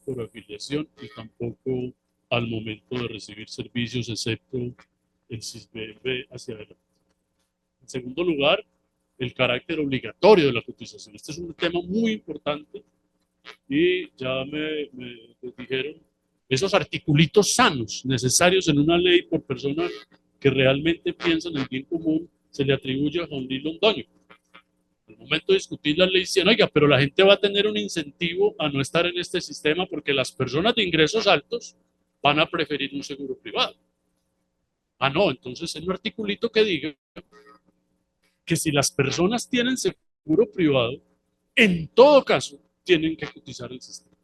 Por afiliación y tampoco al momento de recibir servicios, excepto el SISBEN hacia adelante. En segundo lugar, el carácter obligatorio de la cotización. Este es un tema muy importante y ya me dijeron esos articulitos sanos necesarios en una ley por personas que realmente piensan en el bien común, se le atribuye a Juan Luis Londoño. Al momento de discutir la ley 100, oiga, pero la gente va a tener un incentivo a no estar en este sistema porque las personas de ingresos altos van a preferir un seguro privado. Ah, no, entonces hay un articulito que diga que si las personas tienen seguro privado, en todo caso tienen que cotizar el sistema.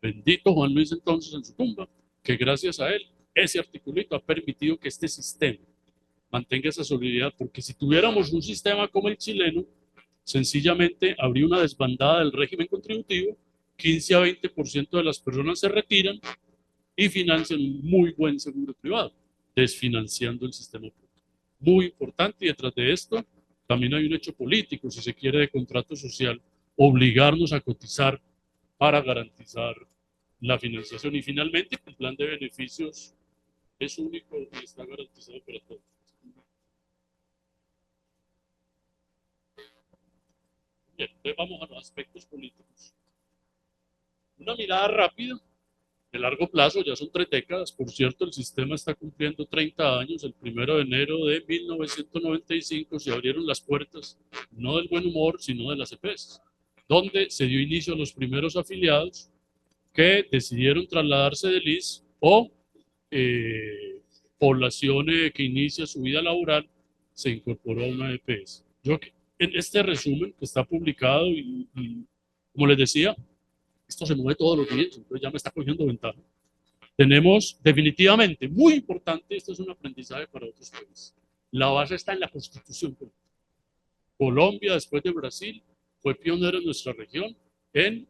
Bendito Juan Luis entonces en su tumba, que gracias a él ese articulito ha permitido que este sistema mantenga esa solidaridad, porque si tuviéramos un sistema como el chileno, sencillamente habría una desbandada del régimen contributivo, 15 a 20% de las personas se retiran y financian un muy buen seguro privado, desfinanciando el sistema público. Muy importante, y detrás de esto también hay un hecho político, si se quiere, de contrato social, obligarnos a cotizar para garantizar la financiación. Y finalmente, el plan de beneficios es único y está garantizado para todos. Bien, entonces vamos a los aspectos políticos. Una mirada rápida, de largo plazo, ya son 3 décadas. Por cierto, el sistema está cumpliendo 30 años. El 1 de enero de 1995 se abrieron las puertas, no del buen humor, sino de las EPS, donde se dio inicio a los primeros afiliados que decidieron trasladarse del IS o población que inicia su vida laboral se incorporó a una EPS. Yo en este resumen que está publicado y como les decía, esto se mueve todos los días, entonces ya me está cogiendo ventaja. Tenemos definitivamente, muy importante, esto es un aprendizaje para otros países. La base está en la Constitución. Colombia, después de Brasil, fue pionero en nuestra región en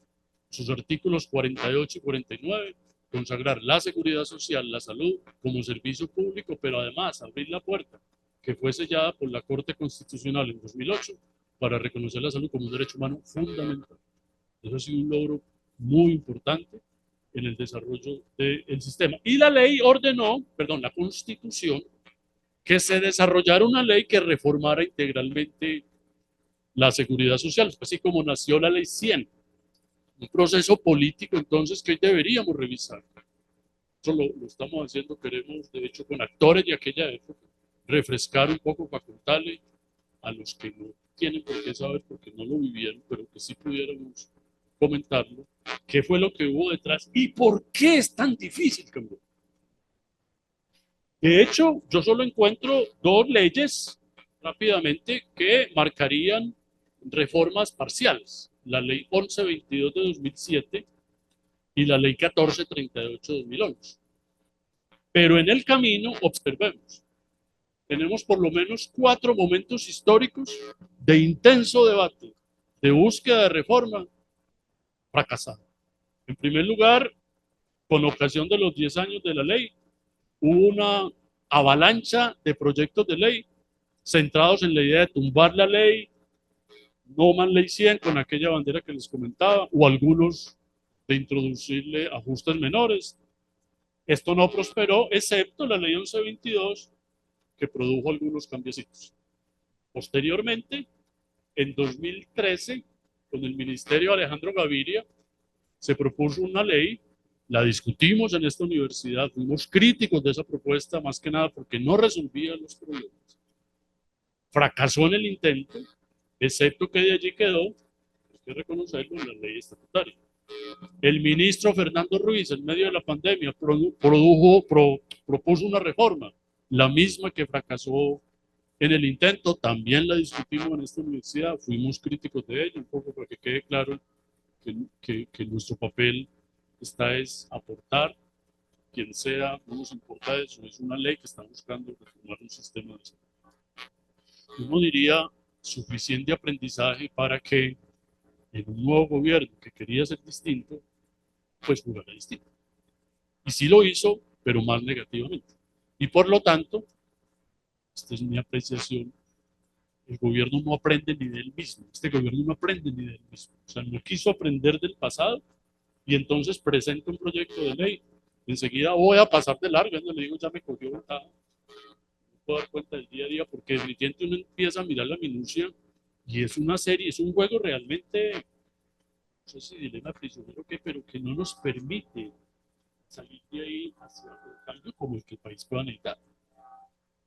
sus artículos 48 y 49, consagrar la seguridad social, la salud como servicio público, pero además abrir la puerta que fue sellada por la Corte Constitucional en 2008 para reconocer la salud como un derecho humano fundamental. Eso ha sido un logro muy importante en el desarrollo del sistema. Y la ley ordenó, perdón, la Constitución, que se desarrollara una ley que reformara integralmente la seguridad social, así como nació la ley 100. Un proceso político entonces que deberíamos revisar. Eso lo estamos haciendo, queremos, de hecho, con actores de aquella época, refrescar un poco, facultarle a los que no tienen por qué saber porque no lo vivieron, pero que sí pudiéramos comentarlo, qué fue lo que hubo detrás y por qué es tan difícil cambiar. De hecho, yo solo encuentro 2 leyes rápidamente que marcarían reformas parciales. La ley 1122 de 2007 y la ley 1438 de 2011. Pero en el camino, observemos, tenemos por lo menos 4 momentos históricos de intenso debate, de búsqueda de reforma, fracasado. En primer lugar, con ocasión de los 10 años de la ley, hubo una avalancha de proyectos de ley centrados en la idea de tumbar la ley, no más ley 100 con aquella bandera que les comentaba, o algunos de introducirle ajustes menores. Esto no prosperó, excepto la ley 1122, que produjo algunos cambiecitos. Posteriormente, en 2013, con el Ministerio de Alejandro Gaviria, se propuso una ley, la discutimos en esta universidad, fuimos críticos de esa propuesta, más que nada porque no resolvía los problemas. Fracasó en el intento, excepto que de allí quedó, hay que reconocerlo, en la ley estatutaria. El ministro Fernando Ruiz, en medio de la pandemia, propuso una reforma, la misma que fracasó en el intento, también la discutimos en esta universidad, fuimos críticos de ella, un poco para que quede claro que nuestro papel está es aportar, quien sea, no nos importa eso, es una ley que está buscando reformar un sistema de salud. Uno diría suficiente aprendizaje para que en un nuevo gobierno que quería ser distinto, pues jugara distinto. Y sí lo hizo, pero más negativamente. Y por lo tanto, esta es mi apreciación, el gobierno no aprende ni del mismo. Este gobierno no aprende ni del mismo. O sea, no quiso aprender del pasado y entonces presenta un proyecto de ley enseguida voy a pasar de largo, no le digo, ya me cogió ventaja, no puedo dar cuenta del día a día, porque definitivamente uno empieza a mirar la minucia y es una serie, es un juego realmente, no sé si dilema prisionero o qué, pero que no nos permite salir de ahí hacia un cambio como el que el país pueda necesitar.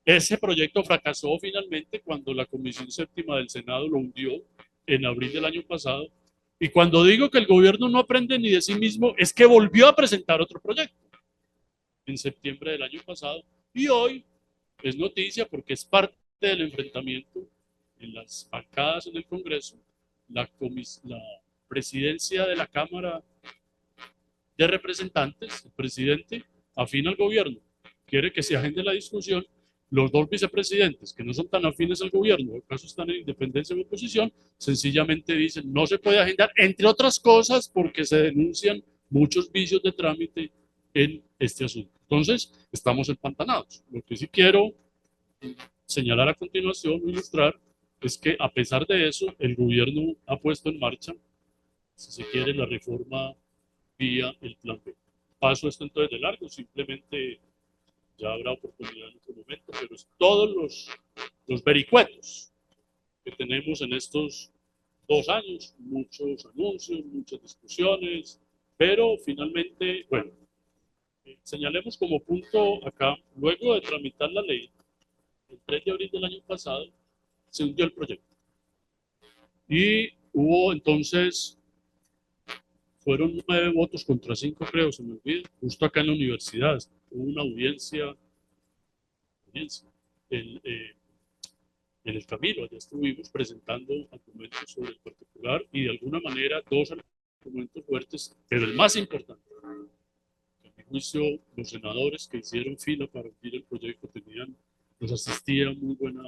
Ese proyecto fracasó finalmente cuando la Comisión Séptima del Senado lo hundió en abril del año pasado. Y cuando digo que el gobierno no aprende ni de sí mismo, es que volvió a presentar otro proyecto en septiembre del año pasado. Y hoy es noticia porque es parte del enfrentamiento en las bancadas en el Congreso. La presidencia de la Cámara de Representantes, el presidente, afín al gobierno, quiere que se agende la discusión. Los dos vicepresidentes, que no son tan afines al gobierno, acaso están en independencia de oposición, sencillamente dicen no se puede agendar, entre otras cosas porque se denuncian muchos vicios de trámite en este asunto. Entonces, estamos empantanados. Lo que sí quiero señalar a continuación, ilustrar, es que a pesar de eso, el gobierno ha puesto en marcha, si se quiere, la reforma vía el plan B. Paso esto entonces de largo, simplemente ya habrá oportunidad en otro momento, pero es todos los vericuetos que tenemos en estos 2 años, muchos anuncios, muchas discusiones, pero finalmente, bueno, señalemos como punto acá, luego de tramitar la ley, el 3 de abril del año pasado, se hundió el proyecto. Y hubo entonces, fueron 9 votos contra 5, creo, se me olvida, justo acá en la universidad, hubo una audiencia en, en el camino, allá estuvimos presentando argumentos sobre el particular y de alguna manera 2 argumentos fuertes, pero el más importante, que a mi juicio los senadores que hicieron fila para hundir el proyecto nos asistían muy buena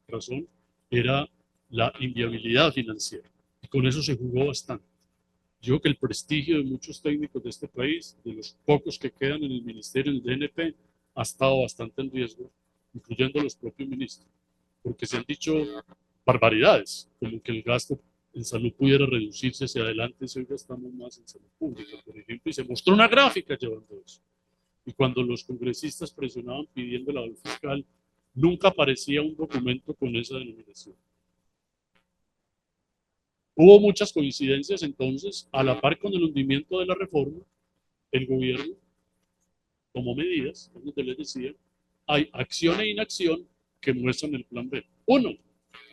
razón, era la inviabilidad financiera. Y con eso se jugó bastante. Yo creo que el prestigio de muchos técnicos de este país, de los pocos que quedan en el ministerio, en el DNP, ha estado bastante en riesgo, incluyendo los propios ministros, porque se han dicho barbaridades, como que el gasto en salud pudiera reducirse hacia adelante si hoy gastamos más en salud pública, por ejemplo, y se mostró una gráfica llevando eso. Y cuando los congresistas presionaban pidiendo el aval fiscal, nunca aparecía un documento con esa denominación. Hubo muchas coincidencias entonces, a la par con el hundimiento de la reforma, el gobierno tomó medidas, donde les decía, hay acción e inacción que muestran el plan B. Uno,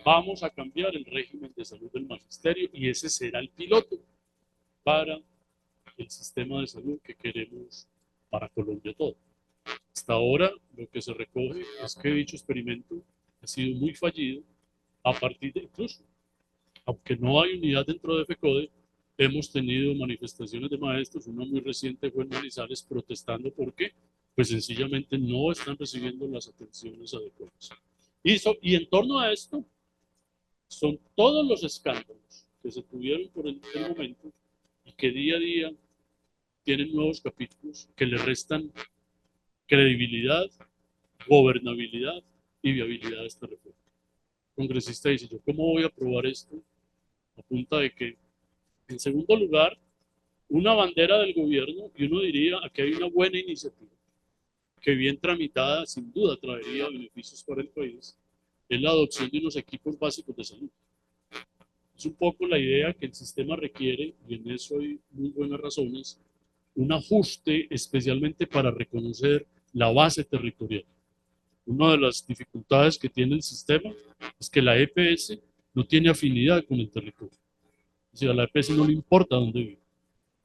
vamos a cambiar el régimen de salud del magisterio y ese será el piloto para el sistema de salud que queremos para Colombia todo. Hasta ahora lo que se recoge es que dicho experimento ha sido muy fallido a partir de incluso, aunque no hay unidad dentro de FECODE, hemos tenido manifestaciones de maestros, una muy reciente fue en Manizales protestando porque pues sencillamente no están recibiendo las atenciones adecuadas. Y en torno a esto, son todos los escándalos que se tuvieron por el momento y que día a día tienen nuevos capítulos que le restan credibilidad, gobernabilidad y viabilidad a esta reforma. El congresista dice, ¿yo cómo voy a aprobar esto? A punta de que, en segundo lugar, una bandera del gobierno, y uno diría, aquí hay una buena iniciativa, que bien tramitada, sin duda traería beneficios para el país, es la adopción de unos equipos básicos de salud. Es un poco la idea que el sistema requiere, y en eso hay muy buenas razones, un ajuste especialmente para reconocer la base territorial. Una de las dificultades que tiene el sistema es que la EPS no tiene afinidad con el territorio. O sea, a la EPS no le importa dónde vive.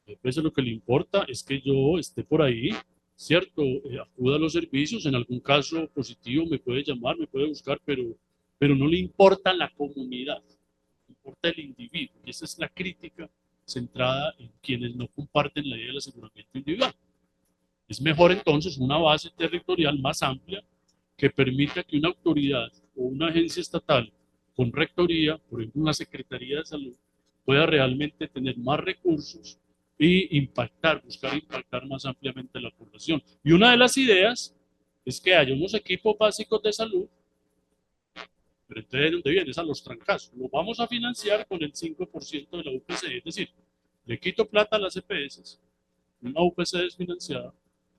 A la EPS lo que le importa es que yo esté por ahí, ¿cierto? Acuda a los servicios, en algún caso positivo me puede llamar, me puede buscar, pero no le importa la comunidad, le importa el individuo. Y esa es la crítica centrada en quienes no comparten la idea del aseguramiento individual. Es mejor entonces una base territorial más amplia que permita que una autoridad o una agencia estatal con rectoría, por ejemplo una Secretaría de Salud, pueda realmente tener más recursos y buscar impactar más ampliamente la población. Y una de las ideas es que haya unos equipos básicos de salud, pero entonces ¿de dónde viene? Es a los trancazos. Lo vamos a financiar con el 5% de la UPC, es decir, le quito plata a las EPS, una UPC desfinanciada,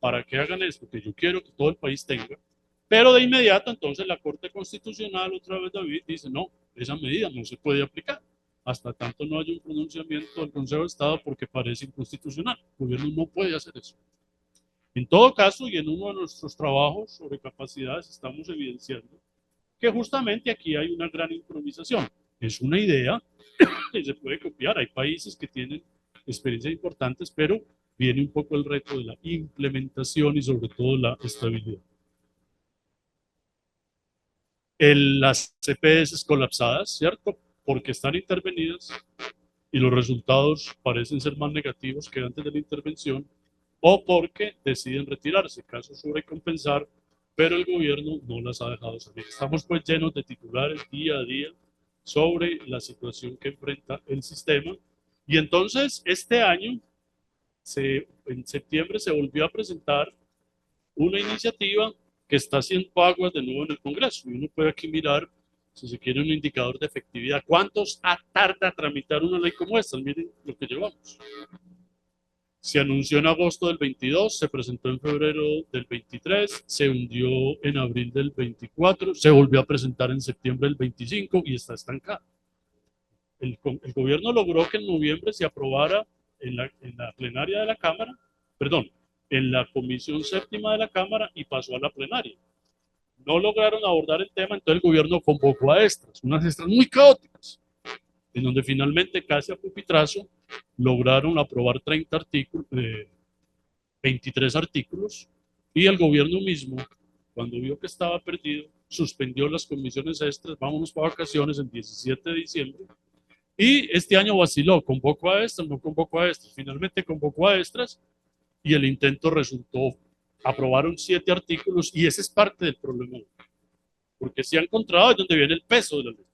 para que hagan esto, que yo quiero que todo el país tenga, pero de inmediato entonces la Corte Constitucional, otra vez David, dice, no, esa medida no se puede aplicar, hasta tanto no haya un pronunciamiento del Consejo de Estado porque parece inconstitucional. El gobierno no puede hacer eso. En todo caso, y en uno de nuestros trabajos sobre capacidades, estamos evidenciando que justamente aquí hay una gran improvisación. Es una idea que se puede copiar. Hay países que tienen experiencias importantes, pero viene un poco el reto de la implementación y sobre todo la estabilidad. Las CPS colapsadas, ¿cierto? Porque están intervenidas y los resultados parecen ser más negativos que antes de la intervención, o porque deciden retirarse, caso sobrecompensar, pero el gobierno no las ha dejado salir. Estamos pues llenos de titulares día a día sobre la situación que enfrenta el sistema, y entonces este año, en septiembre, se volvió a presentar una iniciativa que está haciendo aguas de nuevo en el Congreso, y uno puede aquí mirar, si se quiere, un indicador de efectividad. ¿Cuántos tarda tramitar una ley como esta? Miren lo que llevamos. Se anunció en agosto del 22, se presentó en febrero del 23, se hundió en abril del 24, se volvió a presentar en septiembre del 25 y está estancada. El gobierno logró que en noviembre se aprobara en la plenaria de la Cámara, perdón, en la comisión séptima de la Cámara, y pasó a la plenaria. No lograron abordar el tema, entonces el gobierno convocó a extras, unas extras muy caóticas, en donde finalmente casi a pupitrazo lograron aprobar 30 artículos, 23 artículos, y el gobierno mismo, cuando vio que estaba perdido, suspendió las comisiones extras, vámonos para vacaciones el 17 de diciembre, y este año vaciló, convocó a extras, no convocó a extras, finalmente convocó a extras, y el intento resultó, aprobaron 7 artículos, y ese es parte del problema, porque se ha encontrado, es donde viene el peso de la ley,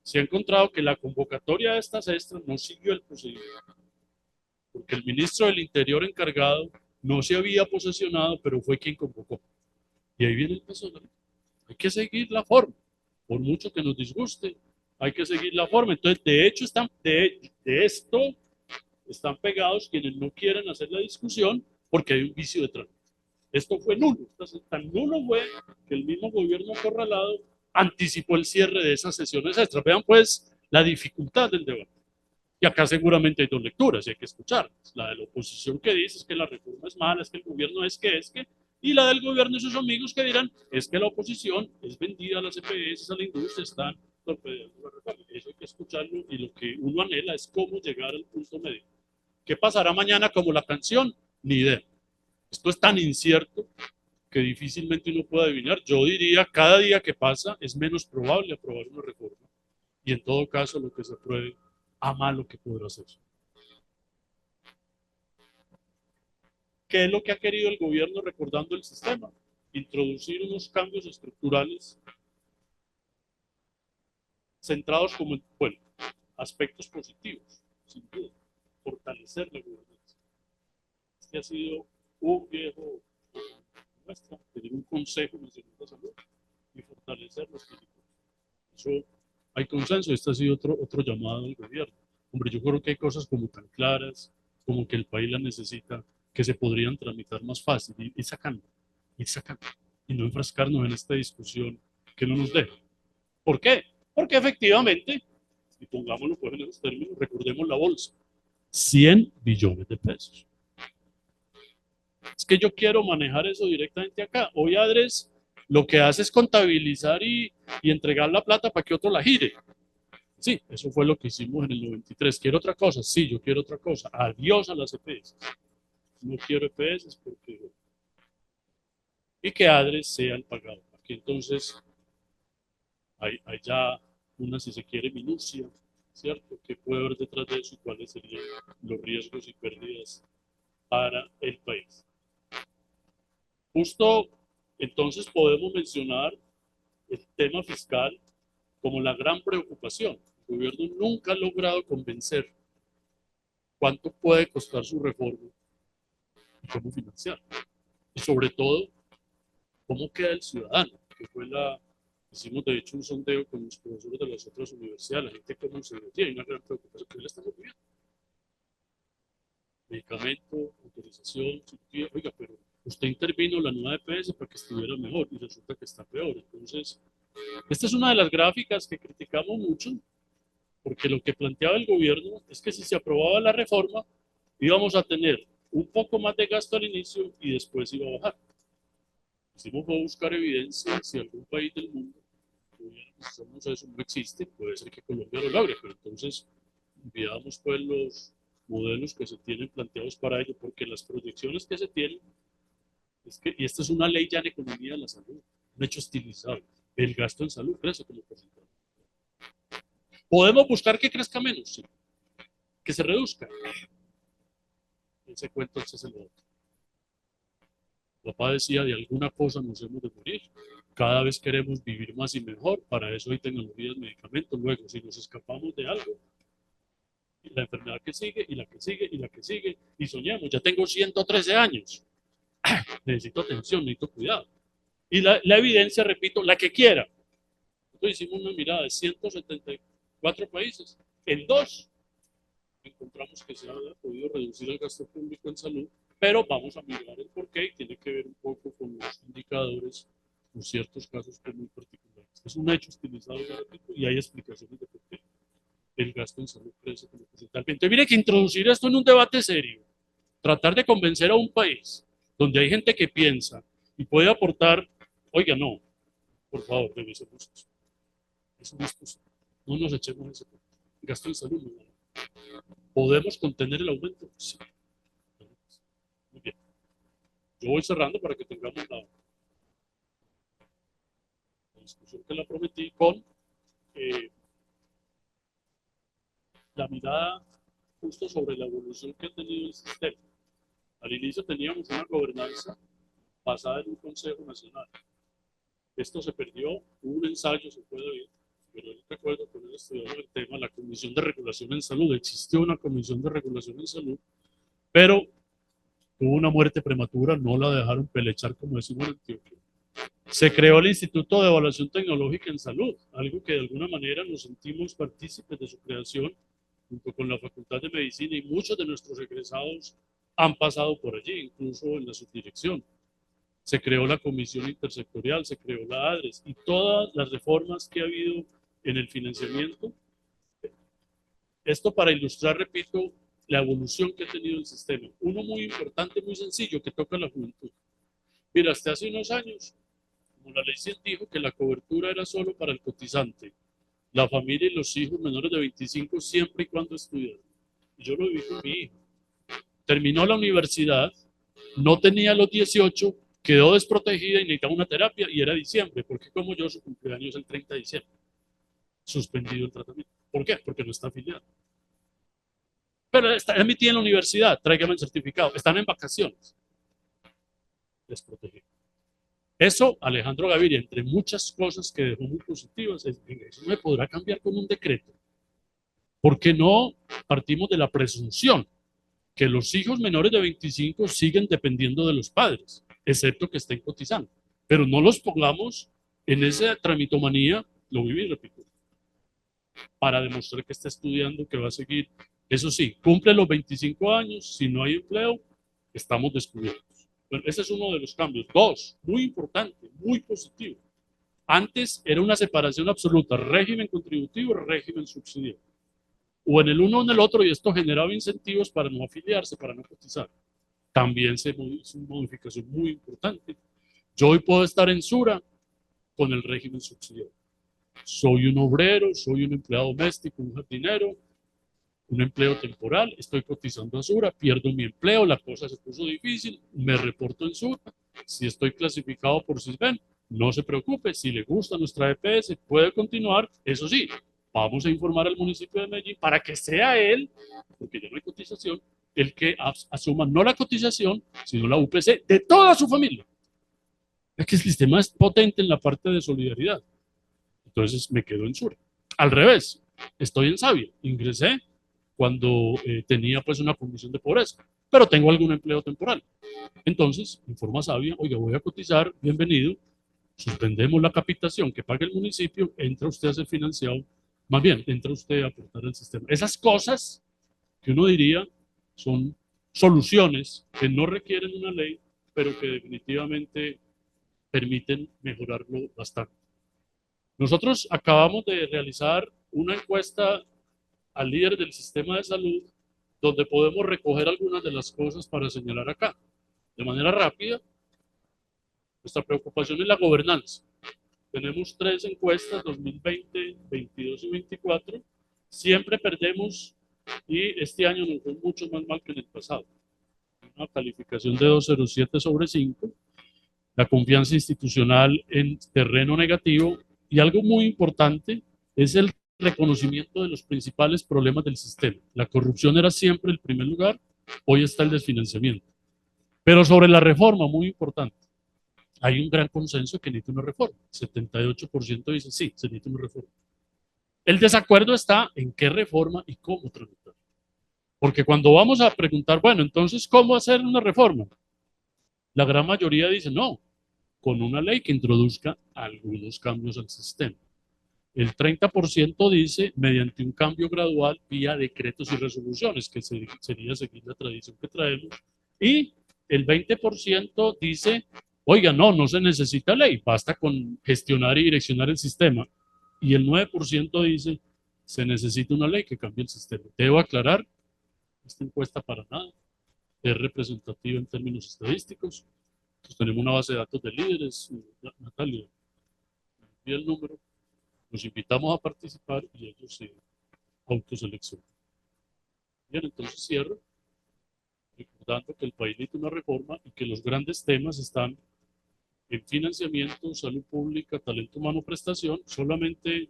se ha encontrado que la convocatoria de estas extras no siguió el procedimiento, porque el ministro del Interior encargado no se había posesionado, pero fue quien convocó. Y ahí viene el peso de la ley. Hay que seguir la forma, por mucho que nos disguste, hay que seguir la forma. Entonces, de hecho, de esto están pegados quienes no quieren hacer la discusión porque hay un vicio de trámite. Esto fue nulo, tan nulo fue que el mismo gobierno acorralado anticipó el cierre de esas sesiones extras. Vean pues la dificultad del debate. Y acá seguramente hay dos lecturas y hay que escucharlas. La de la oposición que dice es que la reforma es mala, es que el gobierno es que, y la del gobierno y sus amigos que dirán es que la oposición es vendida a las EPS, a la industria, están torpedeando la reforma. Eso hay que escucharlo, y lo que uno anhela es cómo llegar al punto medio. ¿Qué pasará mañana como la canción? Ni idea. Esto es tan incierto que difícilmente uno puede adivinar. Yo diría, cada día que pasa es menos probable aprobar una reforma, y en todo caso lo que se apruebe, a malo que podrá hacer. ¿Qué es lo que ha querido el gobierno recordando el sistema? Introducir unos cambios estructurales centrados como en, bueno, aspectos positivos, sin duda, fortalecer la gobernanza. Este ha sido un viejo nuestro, tener un Consejo Nacional de Salud y fortalecer los territorios. Eso hay consenso, este ha sido otro llamado al gobierno. Hombre, yo creo que hay cosas como tan claras, como que el país las necesita, que se podrían tramitar más fácil, y sacando, y no enfrascarnos en esta discusión que no nos deja. ¿Por qué? Porque efectivamente, y pongámoslo pues en esos términos, recordemos la bolsa, 100 billones de pesos. Es que yo quiero manejar eso directamente acá. Hoy Adres lo que hace es contabilizar y entregar la plata para que otro la gire. Sí, eso fue lo que hicimos en el 93. ¿Quiero otra cosa? Sí, yo quiero otra cosa. Adiós a las EPS. No quiero EPS porque... Y que Adres sea el pagado. Aquí entonces hay ya una, si se quiere, minucia, ¿cierto? ¿Qué puede haber detrás de eso y cuáles serían los riesgos y pérdidas para el país? Justo entonces podemos mencionar el tema fiscal como la gran preocupación. El gobierno nunca ha logrado convencer cuánto puede costar su reforma y cómo financiar. Y sobre todo, cómo queda el ciudadano, que fue hicimos de hecho un sondeo con los profesores de las otras universidades, la gente cómo se decía, hay una gran preocupación, que le estamos viendo. Medicamento, autorización, cirugía, oiga, pero usted intervino la nueva EPS para que estuviera mejor y resulta que está peor. Entonces, esta es una de las gráficas que criticamos mucho, porque lo que planteaba el gobierno es que si se aprobaba la reforma, íbamos a tener un poco más de gasto al inicio y después iba a bajar. Hicimos fue buscar evidencia si algún país del mundo eso no existe, puede ser que Colombia lo logre, pero entonces enviamos pues los modelos que se tienen planteados para ello, porque las proyecciones que se tienen es que, y esta es una ley ya en economía de la salud, un hecho estilizado, el gasto en salud crece como porcentaje. ¿Podemos buscar que crezca menos? Sí. ¿Que se reduzca? Ese cuento es el otro. Papá decía, de alguna cosa nos hemos de morir. Cada vez queremos vivir más y mejor, para eso hay tecnologías, medicamentos. Luego, si nos escapamos de algo, la enfermedad que sigue, y la que sigue, y la que sigue, y soñamos, ya tengo 113 años, necesito atención, necesito cuidado. Y la evidencia, repito, la que quiera. Nosotros hicimos una mirada de 174 países, en 2 encontramos que se ha podido reducir el gasto público en salud, pero vamos a mirar el porqué y tiene que ver un poco con los indicadores, con ciertos casos que muy particulares. Es un hecho estilizado, y hay explicaciones de por qué el gasto en salud crece como porcentaje. Entonces, mire que introducir esto en un debate serio, tratar de convencer a un país donde hay gente que piensa y puede aportar, oiga, no, por favor, revisemos eso. Eso no es posible. No nos echemos ese punto. Gasto en salud no. ¿Podemos contener el aumento? Sí. Muy bien. Yo voy cerrando para que tengamos la discusión que la prometí con la mirada justo sobre la evolución que ha tenido el sistema. Al inicio teníamos una gobernanza basada en un Consejo Nacional. Esto se perdió, hubo un ensayo, se puede ver, pero yo recuerdo con el estudiador del tema, la Comisión de Regulación en Salud. Existió una Comisión de Regulación en Salud, pero tuvo una muerte prematura, no la dejaron pelechar, como decimos en Antioquia. Se creó el Instituto de Evaluación Tecnológica en Salud, algo que de alguna manera nos sentimos partícipes de su creación, junto con la Facultad de Medicina, y muchos de nuestros egresados han pasado por allí, incluso en la subdirección. Se creó la Comisión Intersectorial, se creó la ADRES, y todas las reformas que ha habido en el financiamiento. Esto para ilustrar, repito, la evolución que ha tenido el sistema. Uno muy importante, muy sencillo, que toca a la juventud. Mira, hasta hace unos años, como la ley dijo que la cobertura era solo para el cotizante, la familia y los hijos menores de 25 siempre y cuando estudiaran. Y yo lo viví con mi hijo. Terminó la universidad, no tenía los 18, quedó desprotegida y necesitaba una terapia, y era diciembre, porque como yo, su cumpleaños es el 30 de diciembre. Suspendido el tratamiento. ¿Por qué? Porque no está afiliado. Pero está emitida en la universidad, tráigame el certificado. Están en vacaciones. Desprotegido. Eso, Alejandro Gaviria, entre muchas cosas que dejó muy positivas, eso no se podrá cambiar con un decreto. Porque no partimos de la presunción que los hijos menores de 25 siguen dependiendo de los padres, excepto que estén cotizando. Pero no los pongamos en esa tramitomanía, lo viví, repito, para demostrar que está estudiando, que va a seguir. Eso sí, cumple los 25 años, si no hay empleo, estamos descubiertos. Bueno, ese es uno de los cambios. 2, muy importante, muy positivo. Antes era una separación absoluta, régimen contributivo, régimen subsidiario. O en el uno o en el otro, y esto generaba incentivos para no afiliarse, para no cotizar. También se hizo una modificación muy importante. Yo hoy puedo estar en Sura con el régimen subsidiario. Soy un obrero, soy un empleado doméstico, un jardinero, un empleo temporal, estoy cotizando a Sura, pierdo mi empleo, la cosa se puso difícil, me reporto en Sura, si estoy clasificado por Sisbén, no se preocupe, si le gusta nuestra EPS, puede continuar, eso sí, vamos a informar al municipio de Medellín para que sea él, porque ya no hay cotización, el que asuma no la cotización, sino la UPC de toda su familia. Es que el sistema es potente en la parte de solidaridad. Entonces me quedo en Sura. Al revés, estoy en Sabia, ingresé cuando tenía pues una condición de pobreza, pero tengo algún empleo temporal. Entonces, informa Sabia, oiga, voy a cotizar, bienvenido, suspendemos la capitación que paga el municipio, entra usted a ser financiado, más bien, entra usted a aportar al sistema. Esas cosas que uno diría son soluciones que no requieren una ley, pero que definitivamente permiten mejorarlo bastante. Nosotros acabamos de realizar una encuesta al líder del sistema de salud, donde podemos recoger algunas de las cosas para señalar acá. De manera rápida, nuestra preocupación es la gobernanza. Tenemos 3 encuestas, 2020, 22 y 24. Siempre perdemos y este año nos fue mucho más mal que en el pasado. Una calificación de 2,07 sobre 5. La confianza institucional en terreno negativo. Y algo muy importante es el reconocimiento de los principales problemas del sistema. La corrupción era siempre el primer lugar, hoy está el desfinanciamiento. Pero sobre la reforma, muy importante, hay un gran consenso que necesita una reforma. 78% dice sí, se necesita una reforma. El desacuerdo está en qué reforma y cómo tramitar. Porque cuando vamos a preguntar, bueno, entonces, ¿cómo hacer una reforma? La gran mayoría dice no, con una ley que introduzca algunos cambios al sistema. El 30% dice mediante un cambio gradual vía decretos y resoluciones, que sería seguir la tradición que traemos. Y el 20% dice, oiga, no se necesita ley, basta con gestionar y direccionar el sistema. Y el 9% dice, se necesita una ley que cambie el sistema. Debo aclarar, esta encuesta para nada es representativa en términos estadísticos. Entonces, tenemos una base de datos de líderes, Natalia, y el número. Los invitamos a participar y ellos se autoseleccionan. Bien, entonces cierro recordando que el país necesita una reforma y que los grandes temas están en financiamiento, salud pública, talento humano, prestación. Solamente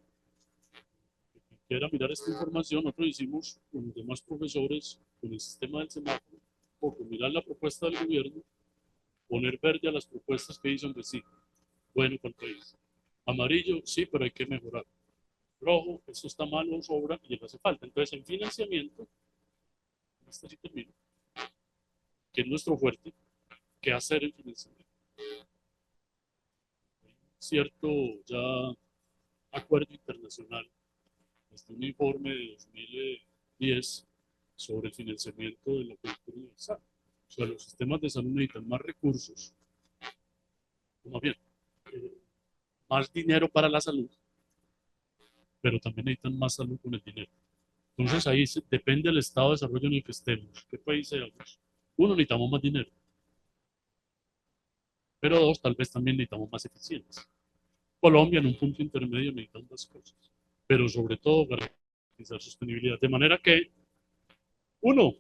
quien quiera mirar esta información, nosotros hicimos con los demás profesores, con el sistema del semáforo, o con mirar la propuesta del gobierno, poner verde a las propuestas que dicen que sí, bueno para el país. Amarillo, sí, pero hay que mejorar. Rojo, eso está mal o sobra y le hace falta. Entonces, en financiamiento, este sí termino, que es nuestro fuerte, ¿qué hacer en financiamiento? Cierto ya acuerdo internacional, este un informe de 2010 sobre el financiamiento de la cobertura universal. O sea, los sistemas de salud necesitan más recursos, o más bien, más dinero para la salud, pero también necesitan más salud con el dinero. Entonces ahí depende del estado de desarrollo en el que estemos, qué país seamos. Uno, necesitamos más dinero, pero dos, tal vez también necesitamos más eficiencia. Colombia en un punto intermedio necesita ambas cosas, pero sobre todo garantizar sostenibilidad, de manera que, uno,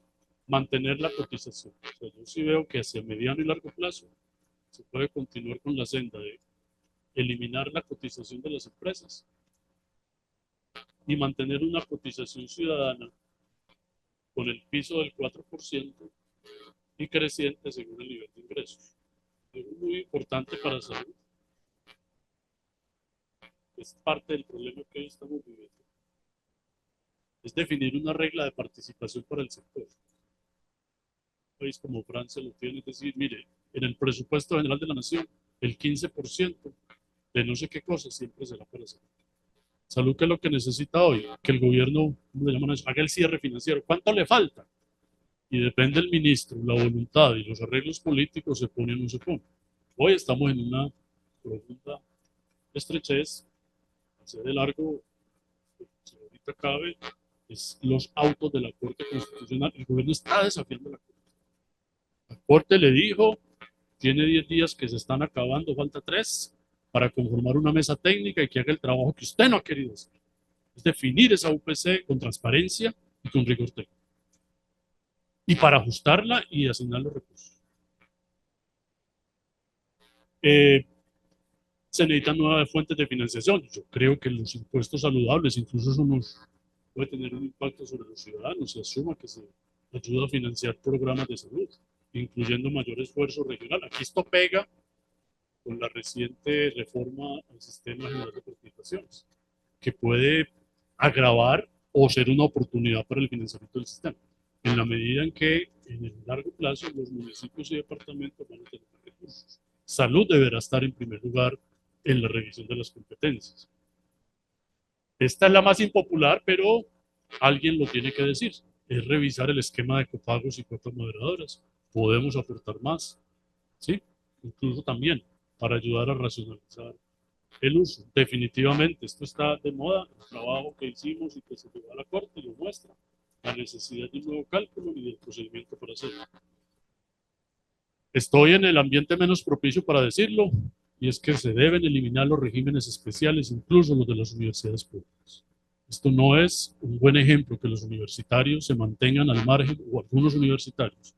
mantener la cotización. O sea, yo sí veo que hacia mediano y largo plazo se puede continuar con la senda de eliminar la cotización de las empresas y mantener una cotización ciudadana con el piso del 4% y creciente según el nivel de ingresos. Es muy importante para salud. Es parte del problema que hoy estamos viviendo. Es definir una regla de participación para el sector. Un país como Francia lo tiene, es decir, mire, en el presupuesto general de la nación, el 15% de no sé qué cosa siempre será para salud. Salud, ¿qué es lo que necesita hoy? Que el gobierno, ¿cómo le llaman eso? Haga el cierre financiero. ¿Cuánto le falta? Y depende del ministro, la voluntad y los arreglos políticos se pone o no se pone. Hoy estamos en una profunda estrechez, hacia de largo, si ahorita cabe, es los autos de la Corte Constitucional. El gobierno está desafiando la Corte. La Corte le dijo, tiene 10 días que se están acabando, falta 3, para conformar una mesa técnica y que haga el trabajo que usted no ha querido hacer. Es definir esa UPC con transparencia y con rigor técnico. Y para ajustarla y asignar los recursos. Se necesitan nuevas fuentes de financiación. Yo creo que los impuestos saludables, incluso eso puede tener un impacto sobre los ciudadanos. Se asuma que se ayuda a financiar programas de salud, incluyendo mayor esfuerzo regional. Aquí esto pega con la reciente reforma al sistema general de participaciones, que puede agravar o ser una oportunidad para el financiamiento del sistema, en la medida en que en el largo plazo los municipios y departamentos van a tener recursos. Salud deberá estar en primer lugar en la revisión de las competencias. Esta es la más impopular, pero alguien lo tiene que decir. Es revisar el esquema de copagos y cuotas moderadoras. Podemos aportar más, ¿sí? incluso también para ayudar a racionalizar el uso. Definitivamente, esto está de moda, el trabajo que hicimos y que se llevó a la Corte lo muestra, la necesidad de un nuevo cálculo y del procedimiento para hacerlo. Estoy en el ambiente menos propicio para decirlo, y es que se deben eliminar los regímenes especiales, incluso los de las universidades públicas. Esto no es un buen ejemplo que los universitarios se mantengan al margen, o algunos universitarios,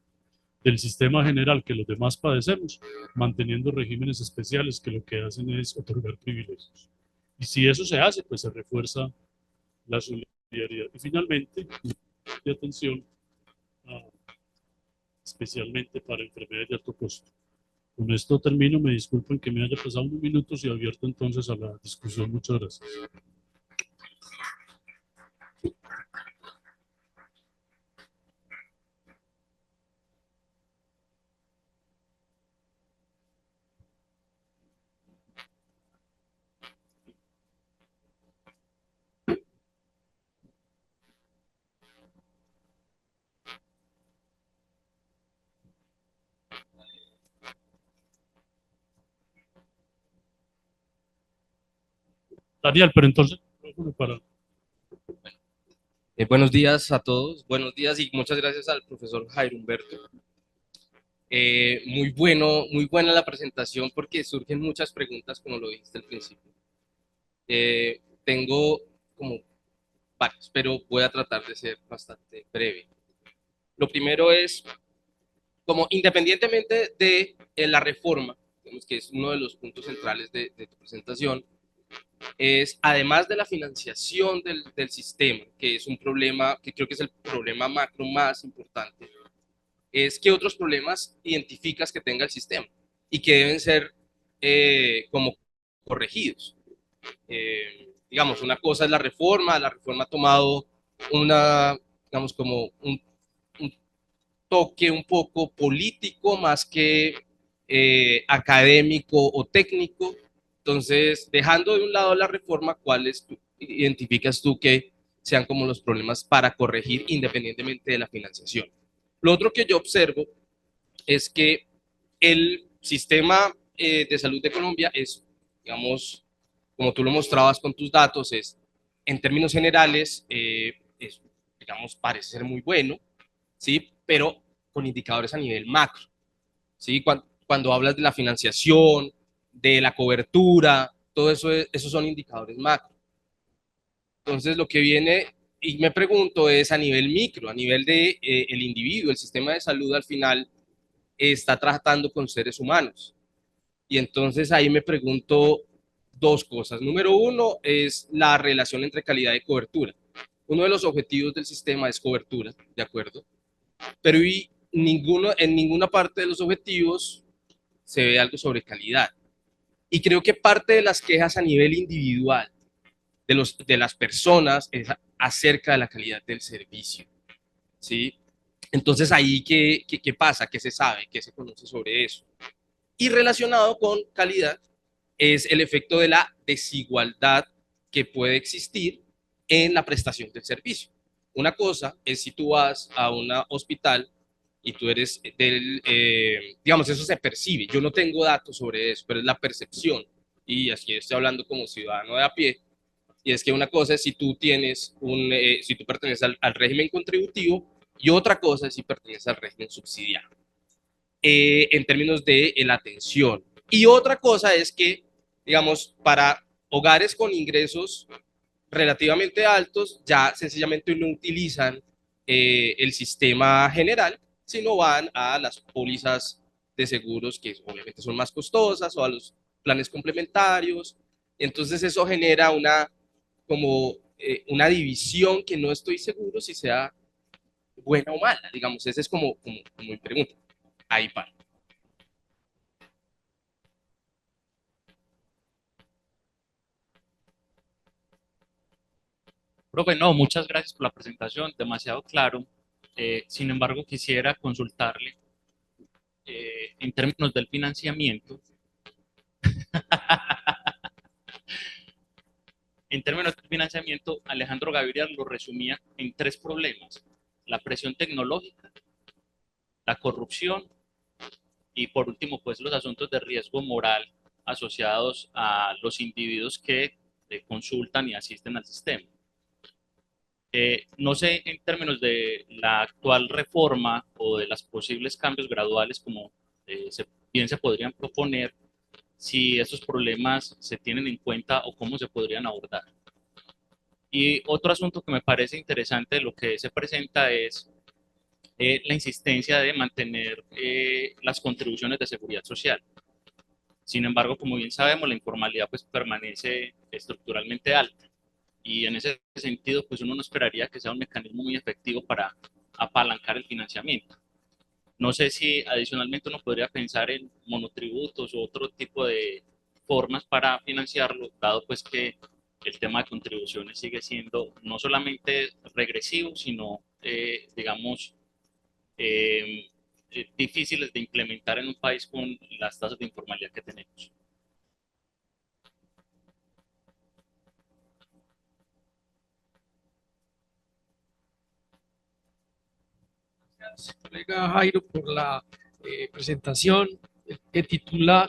del sistema general que los demás padecemos, manteniendo regímenes especiales que lo que hacen es otorgar privilegios. Y si eso se hace, pues se refuerza la solidaridad. Y finalmente, de atención, especialmente para enfermedades de alto costo. Con esto termino, me disculpen que me haya pasado unos minutos y abierto entonces a la discusión. Muchas gracias. Daniel, pero entonces, para... Buenos días a todos, buenos días y muchas gracias al profesor Jairo Humberto. Muy buena la presentación porque surgen muchas preguntas, como lo dijiste al principio. Tengo como varios, pero voy a tratar de ser bastante breve. Lo primero es, como independientemente de la reforma, digamos que es uno de los puntos centrales de tu presentación, es, además de la financiación del sistema, que es un problema, que creo que es el problema macro más importante, es qué otros problemas identificas que tenga el sistema y que deben ser como corregidos. Digamos, una cosa es la reforma ha tomado una, digamos, como un toque un poco político más que académico o técnico. Entonces, dejando de un lado la reforma, ¿cuáles identificas tú que sean como los problemas para corregir independientemente de la financiación? Lo otro que yo observo es que el sistema de salud de Colombia es, digamos, como tú lo mostrabas con tus datos, es, en términos generales, es, digamos, parece ser muy bueno, ¿sí? Pero con indicadores a nivel macro, ¿sí? Cuando hablas de la financiación, de la cobertura, todo eso, esos son indicadores macro. Entonces, lo que viene y me pregunto es a nivel micro, a nivel de el individuo, el sistema de salud al final está tratando con seres humanos. Y entonces ahí me pregunto dos cosas. Número uno es la relación entre calidad y cobertura. Uno de los objetivos del sistema es cobertura, ¿de acuerdo? Pero en ninguna parte de los objetivos se ve algo sobre calidad. Y creo que parte de las quejas a nivel individual de las personas es acerca de la calidad del servicio, ¿sí? Entonces ahí, ¿qué pasa? ¿Qué se sabe? ¿Qué se conoce sobre eso? Y relacionado con calidad es el efecto de la desigualdad que puede existir en la prestación del servicio. Una cosa es si tú vas a un hospital y tú eres digamos, eso se percibe. Yo no tengo datos sobre eso, pero es la percepción. Y así estoy hablando como ciudadano de a pie. Y es que una cosa es si tú tienes si tú perteneces al régimen contributivo y otra cosa es si perteneces al régimen subsidiario en términos de la atención. Y otra cosa es que, digamos, para hogares con ingresos relativamente altos, ya sencillamente no utilizan el sistema general, sino van a las pólizas de seguros que obviamente son más costosas o a los planes complementarios. Entonces eso genera como una división que no estoy seguro si sea buena o mala, digamos, esa es como mi pregunta. Ahí para. Profe, no, muchas gracias por la presentación, demasiado claro. Sin embargo, quisiera consultarle en términos del financiamiento. En términos del financiamiento, Alejandro Gaviria lo resumía en tres problemas: la presión tecnológica, la corrupción Y por último, pues los asuntos de riesgo moral asociados a los individuos que consultan y asisten al sistema. No sé en términos de la actual reforma o de los posibles cambios graduales como bien se podrían proponer, si estos problemas se tienen en cuenta o cómo se podrían abordar. Y otro asunto que me parece interesante de lo que se presenta es la insistencia de mantener las contribuciones de seguridad social. Sin embargo, como bien sabemos, la informalidad pues permanece estructuralmente alta y en ese sentido pues uno no esperaría que sea un mecanismo muy efectivo para apalancar el financiamiento. No sé si adicionalmente uno podría pensar en monotributos u otro tipo de formas para financiarlo, dado pues que el tema de contribuciones sigue siendo no solamente regresivo, sino, digamos, difíciles de implementar en un país con las tasas de informalidad que tenemos. Gracias, colega Jairo, por la presentación la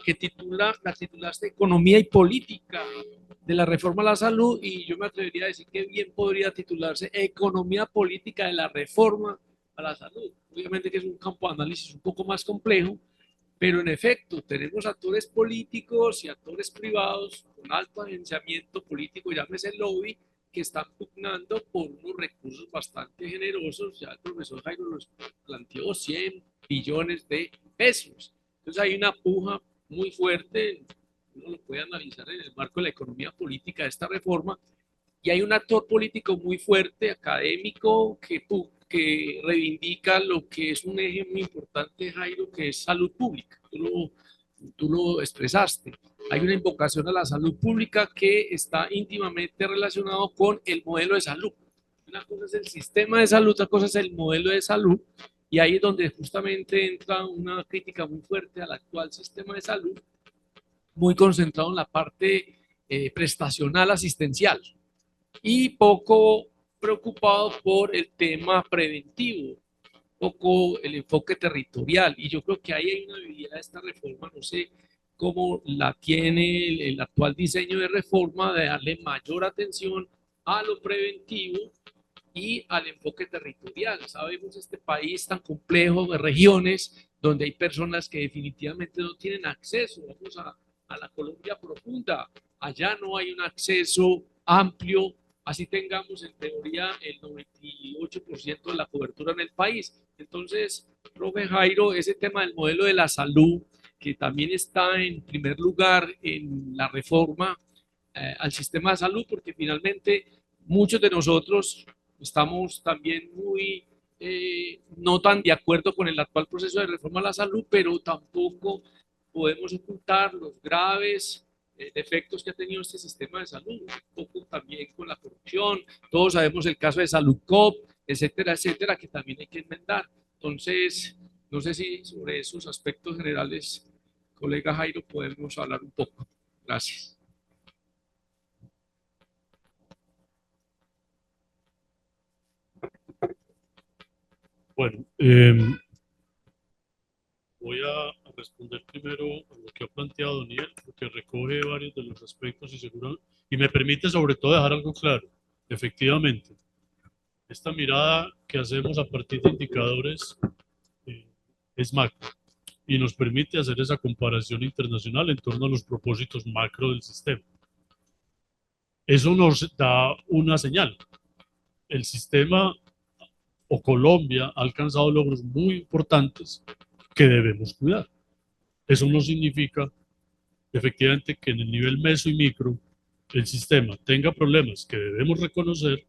titulaste Economía y Política de la Reforma a la Salud, y yo me atrevería a decir que bien podría titularse Economía Política de la Reforma a la Salud. Obviamente que es un campo de análisis un poco más complejo, pero en efecto tenemos actores políticos y actores privados con alto agenciamiento político, llámese lobby, que están pugnando por unos recursos bastante generosos. Ya el profesor Jairo los planteó, 100 billones de pesos. Entonces hay una puja muy fuerte, uno lo puede analizar en el marco de la economía política de esta reforma, y hay un actor político muy fuerte, académico, que reivindica lo que es un eje muy importante, Jairo, que es salud pública. Tú lo expresaste. Hay una invocación a la salud pública que está íntimamente relacionado con el modelo de salud. Una cosa es el sistema de salud, otra cosa es el modelo de salud, y ahí es donde justamente entra una crítica muy fuerte al actual sistema de salud, muy concentrado en la parte prestacional asistencial y poco preocupado por el tema preventivo, poco el enfoque territorial. Y yo creo que ahí hay una debilidad de esta reforma, no sé cómo la tiene el actual diseño de reforma, de darle mayor atención a lo preventivo y al enfoque territorial. Sabemos este país tan complejo de regiones donde hay personas que definitivamente no tienen acceso. Vamos a la Colombia profunda. Allá no hay un acceso amplio, así tengamos en teoría el 98% de la cobertura en el país. Entonces, profe Jairo, ese tema del modelo de la salud, que también está en primer lugar en la reforma al sistema de salud, porque finalmente muchos de nosotros estamos también muy no tan de acuerdo con el actual proceso de reforma a la salud, pero tampoco podemos ocultar los graves defectos que ha tenido este sistema de salud, un poco también con la corrupción. Todos sabemos el caso de Saludcop, etcétera, etcétera, que también hay que enmendar. Entonces, no sé si sobre esos aspectos generales, colega Jairo, podemos hablar un poco. Gracias. Bueno, voy a responder primero a lo que ha planteado Daniel, porque recoge varios de los aspectos y me permite sobre todo dejar algo claro. Efectivamente, esta mirada que hacemos a partir de indicadores es macro y nos permite hacer esa comparación internacional en torno a los propósitos macro del sistema. Eso nos da una señal. El sistema o Colombia ha alcanzado logros muy importantes que debemos cuidar. Eso no significa efectivamente que en el nivel meso y micro el sistema tenga problemas que debemos reconocer.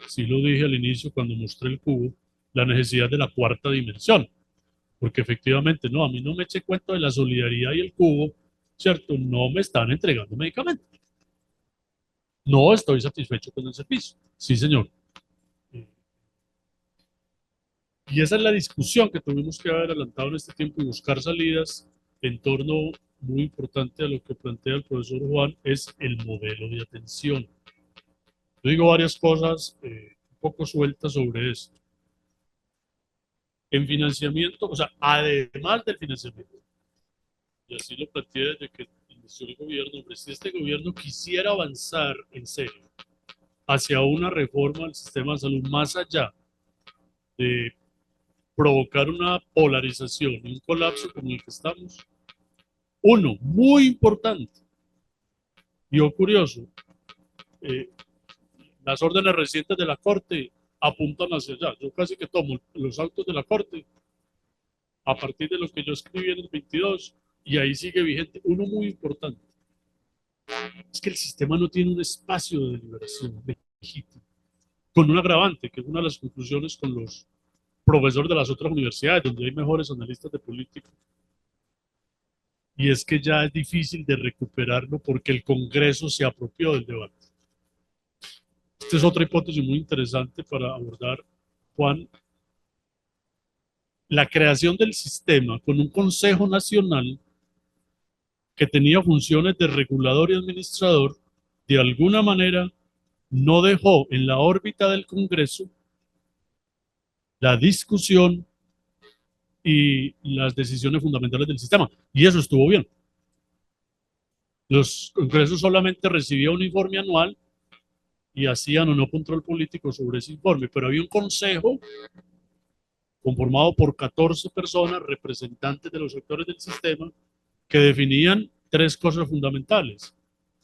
Sí lo dije al inicio cuando mostré el cubo, la necesidad de la cuarta dimensión, porque efectivamente no, a mí no me eche cuento de la solidaridad y el cubo, ¿cierto? No me están entregando medicamentos. No estoy satisfecho con el servicio. Sí, señor. Y esa es la discusión que tuvimos que haber adelantado en este tiempo y buscar salidas en torno muy importante a lo que plantea el profesor Juan, es el modelo de atención. Yo digo varias cosas un poco sueltas sobre esto. En financiamiento, o sea, además del financiamiento, y así lo planteé desde que inició el gobierno, hombre, si este gobierno quisiera avanzar en serio hacia una reforma del sistema de salud más allá de provocar una polarización y un colapso como el que estamos, uno, muy importante y curioso, las órdenes recientes de la Corte apuntan hacia allá. Yo casi que tomo los autos de la Corte a partir de lo que yo escribí en el 22 y ahí sigue vigente. Uno muy importante es que el sistema no tiene un espacio de deliberación legítimo, con un agravante, que es una de las conclusiones con los profesores de las otras universidades, donde hay mejores analistas de política, y es que ya es difícil de recuperarlo porque el Congreso se apropió del debate. Esta es otra hipótesis muy interesante para abordar, Juan. La creación del sistema con un Consejo Nacional que tenía funciones de regulador y administrador, de alguna manera no dejó en la órbita del Congreso la discusión y las decisiones fundamentales del sistema. Y eso estuvo bien. Los congresos solamente recibían un informe anual y hacían o no control político sobre ese informe, pero había un consejo conformado por 14 personas, representantes de los sectores del sistema, que definían tres cosas fundamentales.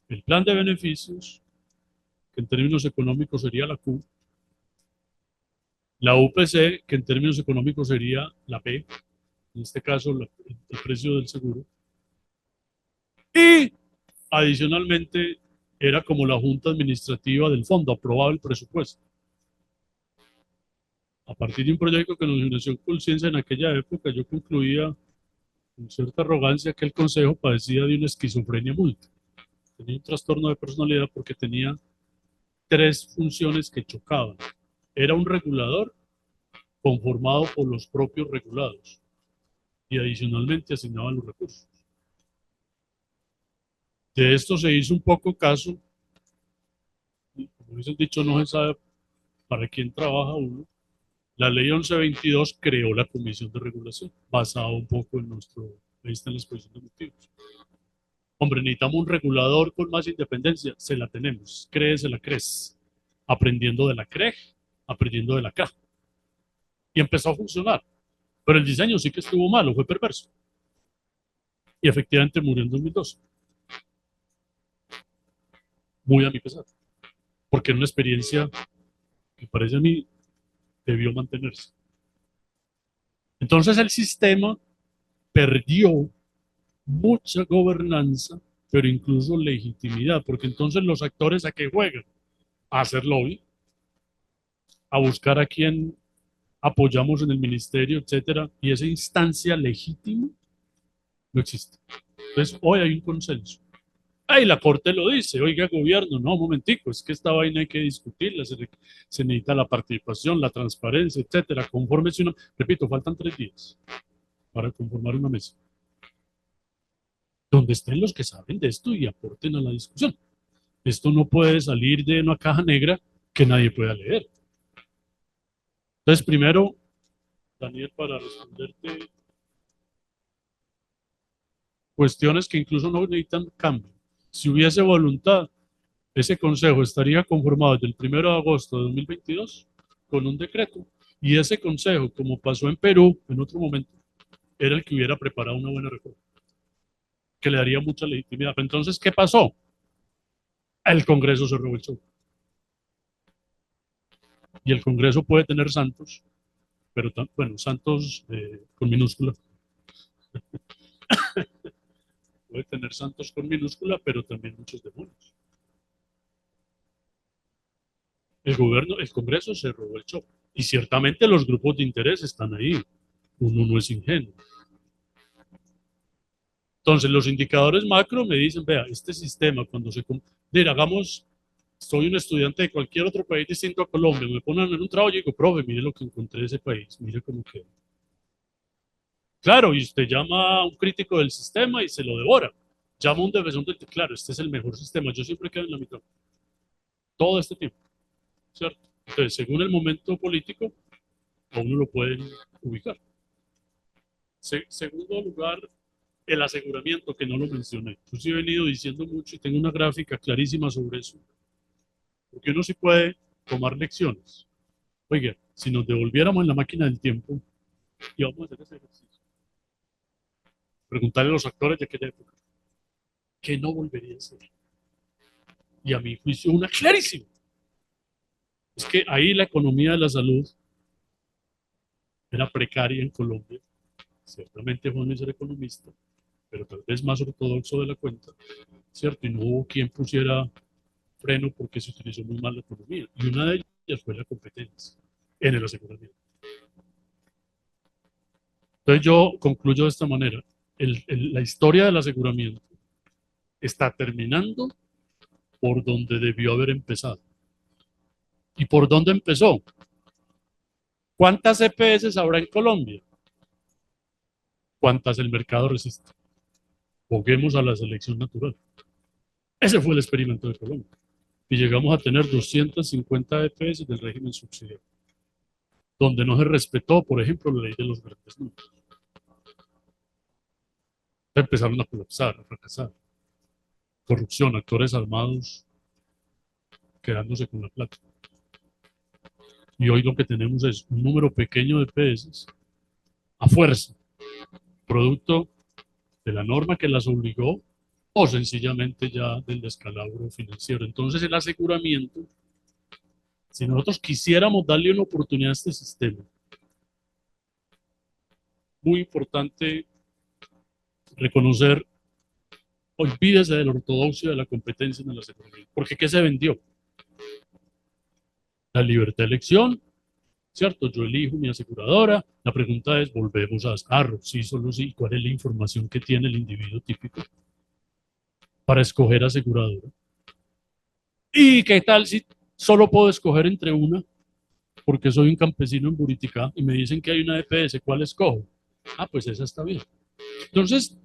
El plan de beneficios, que en términos económicos sería la Q, la UPC, que en términos económicos sería la P, en este caso el precio del seguro, y adicionalmente era como la junta administrativa del fondo, aprobaba el presupuesto. A partir de un proyecto que nos inició Conciencia en aquella época, yo concluía con cierta arrogancia que el consejo padecía de una esquizofrenia múltiple. Tenía un trastorno de personalidad porque tenía tres funciones que chocaban. Era un regulador conformado por los propios regulados y adicionalmente asignaba los recursos. De esto se hizo un poco caso, y como dicen dicho, no se sabe para quién trabaja uno. La ley 1122 creó la Comisión de Regulación, basada un poco en nuestro, ahí está en la exposición de motivos. Hombre, necesitamos un regulador con más independencia, se la tenemos, créese la CRES, aprendiendo de la CREG, aprendiendo de la CA. Y empezó a funcionar, pero el diseño sí que estuvo malo, fue perverso. Y efectivamente murió en 2012. Muy a mi pesar, porque era una experiencia que parece a mí debió mantenerse. Entonces el sistema perdió mucha gobernanza, pero incluso legitimidad, porque entonces los actores a qué juegan, a hacer lobby, a buscar a quién apoyamos en el ministerio, etcétera, y esa instancia legítima no existe. Entonces hoy hay un consenso. Ahí la Corte lo dice, oiga gobierno, no, un momentico, es que esta vaina hay que discutirla, se necesita la participación, la transparencia, etcétera, confórmese una, repito, faltan 3 días para conformar una mesa, donde estén los que saben de esto y aporten a la discusión. Esto no puede salir de una caja negra que nadie pueda leer. Entonces, primero, Daniel, para responderte cuestiones que incluso no necesitan cambio. Si hubiese voluntad, ese consejo estaría conformado desde el 1 de agosto de 2022 con un decreto. Y ese consejo, como pasó en Perú en otro momento, era el que hubiera preparado una buena reforma, que le daría mucha legitimidad. Entonces, ¿qué pasó? El Congreso se robó el show. Y el Congreso puede tener santos, pero bueno, santos con minúscula. Puede tener santos con minúscula, pero también muchos demonios. El Congreso se robó el show. Y ciertamente los grupos de interés están ahí. Uno no es ingenuo. Entonces, los indicadores macro me dicen, vea, este sistema, cuando se... Mira, hagamos, soy un estudiante de cualquier otro país distinto a Colombia, me ponen en un trabajo y digo, profe, mire lo que encontré de ese país, mire cómo queda. Claro, y usted llama a un crítico del sistema y se lo devora. Llama a un defensor del... Claro, este es el mejor sistema, yo siempre quedo en la mitad. Todo este tiempo, ¿cierto? Entonces, según el momento político, a uno lo pueden ubicar. Segundo lugar, el aseguramiento, que no lo mencioné. Yo sí he venido diciendo mucho y tengo una gráfica clarísima sobre eso. Porque uno sí puede tomar lecciones. Oiga, si nos devolviéramos en la máquina del tiempo y vamos a hacer ese ejercicio, preguntarle a los actores de aquella época, ¿qué no volvería a ser? Y a mi juicio, una clarísima. Es que ahí la economía de la salud era precaria en Colombia. Ciertamente Juan es el economista, pero tal vez más ortodoxo de la cuenta, ¿cierto? Y no hubo quien pusiera freno porque se utilizó muy mal la economía. Y una de ellas fue la competencia en el aseguramiento. Entonces yo concluyo de esta manera. La historia del aseguramiento está terminando por donde debió haber empezado. ¿Y por dónde empezó? ¿Cuántas EPS habrá en Colombia? ¿Cuántas el mercado resiste? Juguemos a la selección natural. Ese fue el experimento de Colombia. Y llegamos a tener 250 EPS del régimen subsidiario, donde no se respetó, por ejemplo, la ley de los grandes números. Empezaron a colapsar, a fracasar. Corrupción, actores armados quedándose con la plata. Y hoy lo que tenemos es un número pequeño de EPS a fuerza, producto de la norma que las obligó o sencillamente ya del descalabro financiero. Entonces el aseguramiento, si nosotros quisiéramos darle una oportunidad a este sistema, muy importante reconocer, olvídese de la ortodoxia de la competencia en el aseguramiento, porque ¿qué se vendió? La libertad de elección, ¿cierto? Yo elijo mi aseguradora, la pregunta es, volvemos a sí, solo sí, ¿cuál es la información que tiene el individuo típico para escoger aseguradora? ¿Y qué tal si solo puedo escoger entre una? Porque soy un campesino en Buriticá y me dicen que hay una EPS, ¿cuál escojo? Ah, pues esa está bien. Entonces,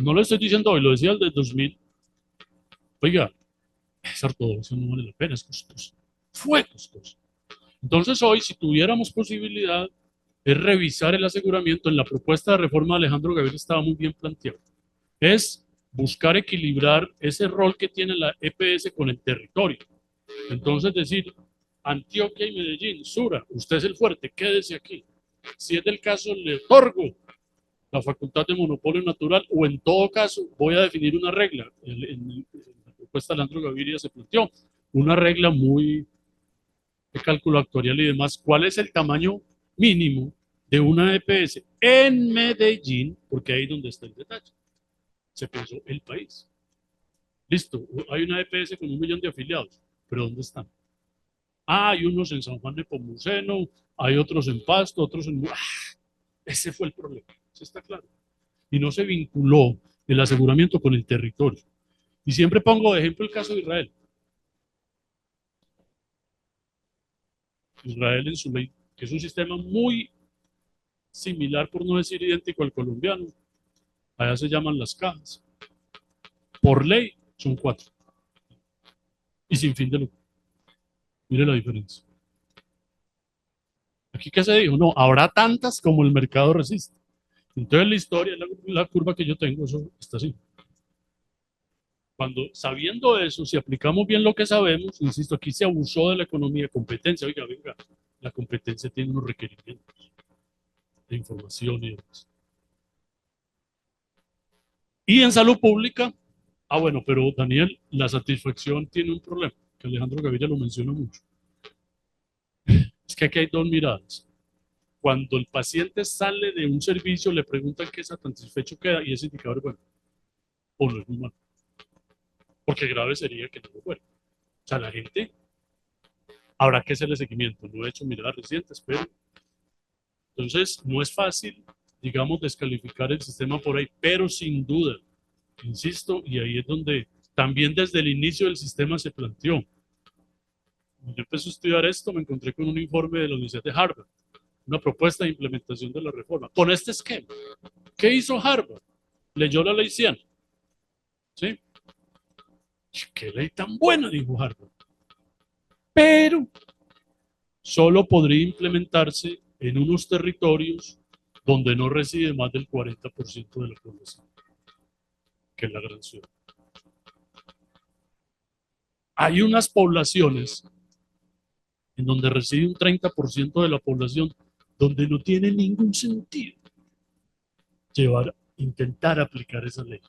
no lo estoy diciendo hoy, lo decía el de 2000. Oiga, esa ortodoxia no vale la pena, es costoso. Fue costoso. Entonces hoy, si tuviéramos posibilidad, es revisar el aseguramiento. En la propuesta de reforma de Alejandro Gaviria estaba muy bien planteado. Es buscar equilibrar ese rol que tiene la EPS con el territorio. Entonces decir, Antioquia y Medellín, Sura, usted es el fuerte, quédese aquí. Si es del caso, le otorgo la facultad de monopolio natural, o en todo caso voy a definir una regla. En la propuesta de Alejandro Gaviria se planteó una regla muy de cálculo actuarial y demás. ¿Cuál es el tamaño mínimo de una EPS en Medellín? Porque ahí es donde está el detalle. Se pensó el país. Listo, hay una EPS con 1 millón de afiliados, pero ¿dónde están? Ah, hay unos en San Juan de Pomuceno, hay otros en Pasto, otros en... ese fue el problema, eso está claro. Y no se vinculó el aseguramiento con el territorio. Y siempre pongo de ejemplo el caso de Israel. Israel en su ley, que es un sistema muy similar, por no decir idéntico al colombiano. Allá se llaman las cajas. Por ley son 4. Y sin fin de lucro. Mire la diferencia. Aquí, ¿qué se dijo? No, habrá tantas como el mercado resiste. Entonces la historia, la curva que yo tengo, eso está así. Cuando, sabiendo eso, si aplicamos bien lo que sabemos, insisto, aquí se abusó de la economía, competencia. Oiga, venga, la competencia tiene unos requerimientos de información y demás. Y en salud pública, bueno, pero Daniel, la satisfacción tiene un problema, que Alejandro Gaviria lo menciona mucho. Es que aquí hay dos miradas. Cuando el paciente sale de un servicio, le preguntan qué satisfecho queda y ese indicador es bueno o no es muy malo. Porque grave sería que no lo fuera. O sea, la gente habrá que hacerle seguimiento. No he hecho miradas recientes, pero entonces no es fácil, digamos, descalificar el sistema por ahí, pero sin duda, insisto, y ahí es donde también desde el inicio del sistema se planteó. Cuando yo empecé a estudiar esto, me encontré con un informe de la Universidad de Harvard, una propuesta de implementación de la reforma, con este esquema. ¿Qué hizo Harvard? Leyó la ley 100. ¿Sí? ¿Qué ley tan buena? Dijo Harvard. Pero solo podría implementarse en unos territorios donde no reside más del 40% de la población, que es la gran ciudad. Hay unas poblaciones en donde reside un 30% de la población, donde no tiene ningún sentido intentar aplicar esa ley.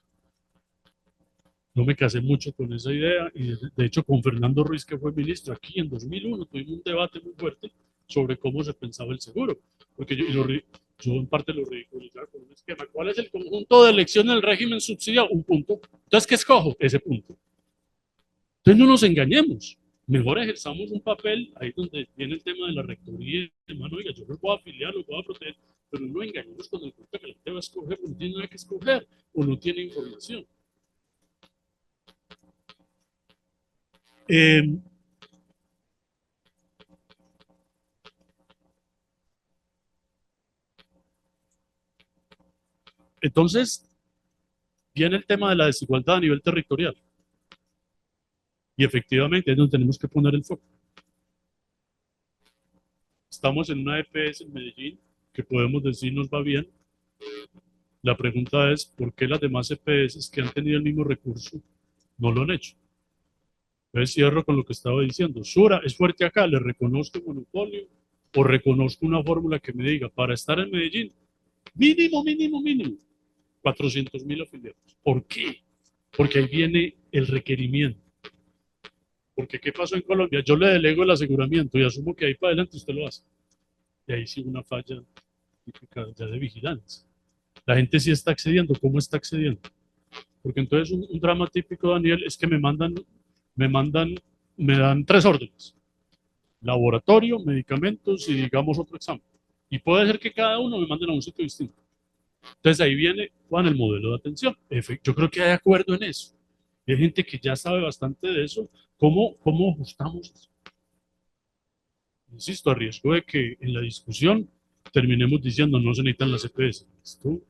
No me casé mucho con esa idea y de hecho con Fernando Ruiz, que fue ministro, aquí en 2001 tuvimos un debate muy fuerte sobre cómo se pensaba el seguro, porque yo en parte lo ridiculizaba con un esquema. ¿Cuál es el conjunto de elecciones del régimen subsidiado? Un punto. Entonces, ¿qué escojo? Ese punto. Entonces no nos engañemos. Mejor ejerzamos un papel ahí donde viene el tema de la rectoría. Hermano, oiga, yo los voy a afiliar, los voy a proteger, pero no engañemos con el punto que la gente va a escoger, porque no tiene nada que escoger o no tiene información. Entonces, viene el tema de la desigualdad a nivel territorial. Y efectivamente es donde tenemos que poner el foco. Estamos en una EPS en Medellín que podemos decir nos va bien. La pregunta es, ¿por qué las demás EPS que han tenido el mismo recurso no lo han hecho? Entonces cierro con lo que estaba diciendo. Sura es fuerte acá, le reconozco monopolio o reconozco una fórmula que me diga, para estar en Medellín, mínimo, 400.000 afiliados. ¿Por qué? Porque ahí viene el requerimiento. Porque ¿qué pasó en Colombia? Yo le delego el aseguramiento y asumo que ahí para adelante usted lo hace. Y ahí sí una falla típica ya de vigilancia. La gente sí está accediendo. ¿Cómo está accediendo? Porque entonces un drama típico, Daniel, es que me dan 3 órdenes. Laboratorio, medicamentos y digamos otro examen. Y puede ser que cada uno me manden a un sitio distinto. Entonces ahí viene, Juan, el modelo de atención. Yo creo que hay acuerdo en eso. Hay gente que ya sabe bastante de eso. ¿Cómo ajustamos eso? Insisto, a riesgo de que en la discusión terminemos diciendo no se necesitan las EPS. ¿Listo?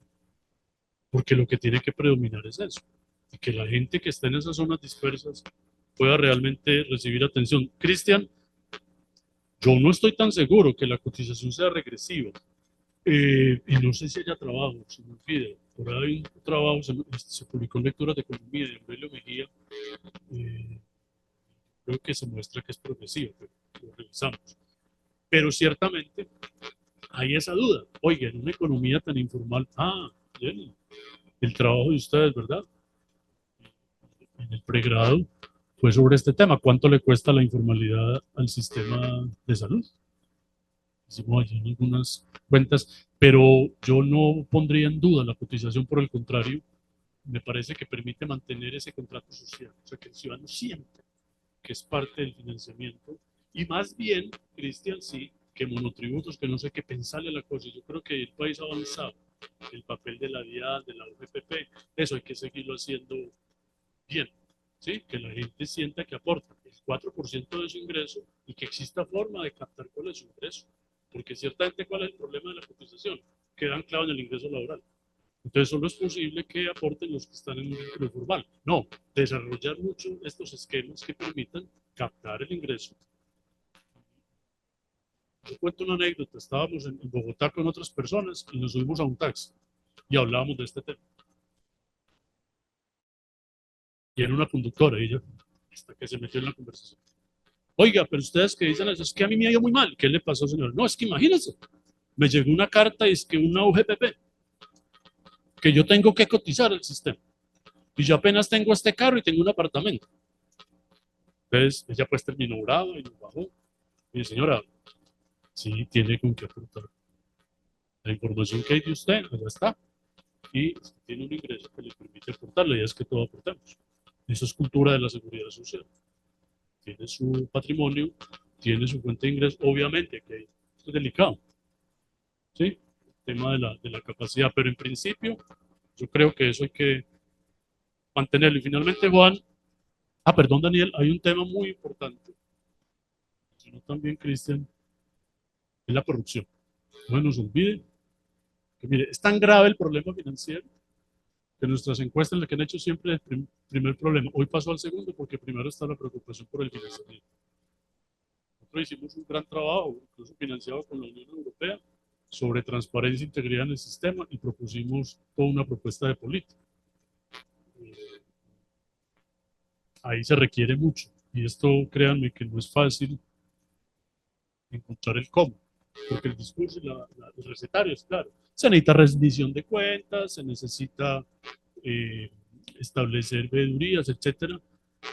Porque lo que tiene que predominar es eso. Y que la gente que está en esas zonas dispersas pueda realmente recibir atención. Cristian, yo no estoy tan seguro que la cotización sea regresiva. Y no sé si haya trabajo, se me olvida. Por ahí hay un trabajo, se publicó en Lecturas de Economía de Aurelio Mejía. Creo que se muestra que es progresivo, pero lo revisamos. Pero ciertamente hay esa duda. Oiga, en una economía tan informal, Jenny, el trabajo de ustedes, ¿verdad? En el pregrado fue sobre este tema. ¿Cuánto le cuesta la informalidad al sistema de salud? Hicimos allí algunas cuentas, pero yo no pondría en duda la cotización, por el contrario, me parece que permite mantener ese contrato social. O sea, que el ciudadano siempre que es parte del financiamiento, y más bien, Cristian, sí, que monotributos, que no sé qué pensarle a la cosa. Yo creo que el país ha avanzado, el papel de la DIAN, de la UGPP, eso hay que seguirlo haciendo bien, ¿sí? Que la gente sienta que aporta el 4% de su ingreso y que exista forma de captar cuál es su ingreso, porque ciertamente cuál es el problema de la cotización, queda anclado en el ingreso laboral. Entonces solo es posible que aporten los que están en un vínculo formal. No, desarrollar mucho estos esquemas que permitan captar el ingreso. Yo cuento una anécdota, estábamos en Bogotá con otras personas y nos subimos a un taxi y hablábamos de este tema. Y era una conductora, ella, hasta que se metió en la conversación. Oiga, pero ustedes que dicen eso, es que a mí me ha ido muy mal. ¿Qué le pasó, señor? No, es que imagínense, me llegó una carta y es que una UGPP, que yo tengo que cotizar el sistema. Y yo apenas tengo este carro y tengo un apartamento. Entonces, ella pues terminó brava y nos bajó. Y señora, sí tiene con qué aportar. La información que hay de usted, allá está. Y tiene un ingreso que le permite aportar. La idea es que todos aportemos. Eso es cultura de la seguridad social. Tiene su patrimonio, tiene su fuente de ingreso. Obviamente que esto es delicado. ¿Sí? El tema de la capacidad. Pero en principio, yo creo que eso hay que mantenerlo. Y finalmente, Juan, perdón, Daniel, hay un tema muy importante. Sino también, Cristian, es la corrupción. No nos olviden que, mire, es tan grave el problema financiero que nuestras encuestas, las que han hecho siempre el primer problema, hoy pasó al segundo porque primero está la preocupación por el financiamiento. Nosotros hicimos un gran trabajo, incluso financiado con la Unión Europea, sobre transparencia e integridad en el sistema y propusimos toda una propuesta de política. Ahí se requiere mucho y esto, créanme que no es fácil encontrar el cómo, porque el discurso y el recetario es claro. Se necesita rendición de cuentas, se necesita establecer veedurías, etcétera,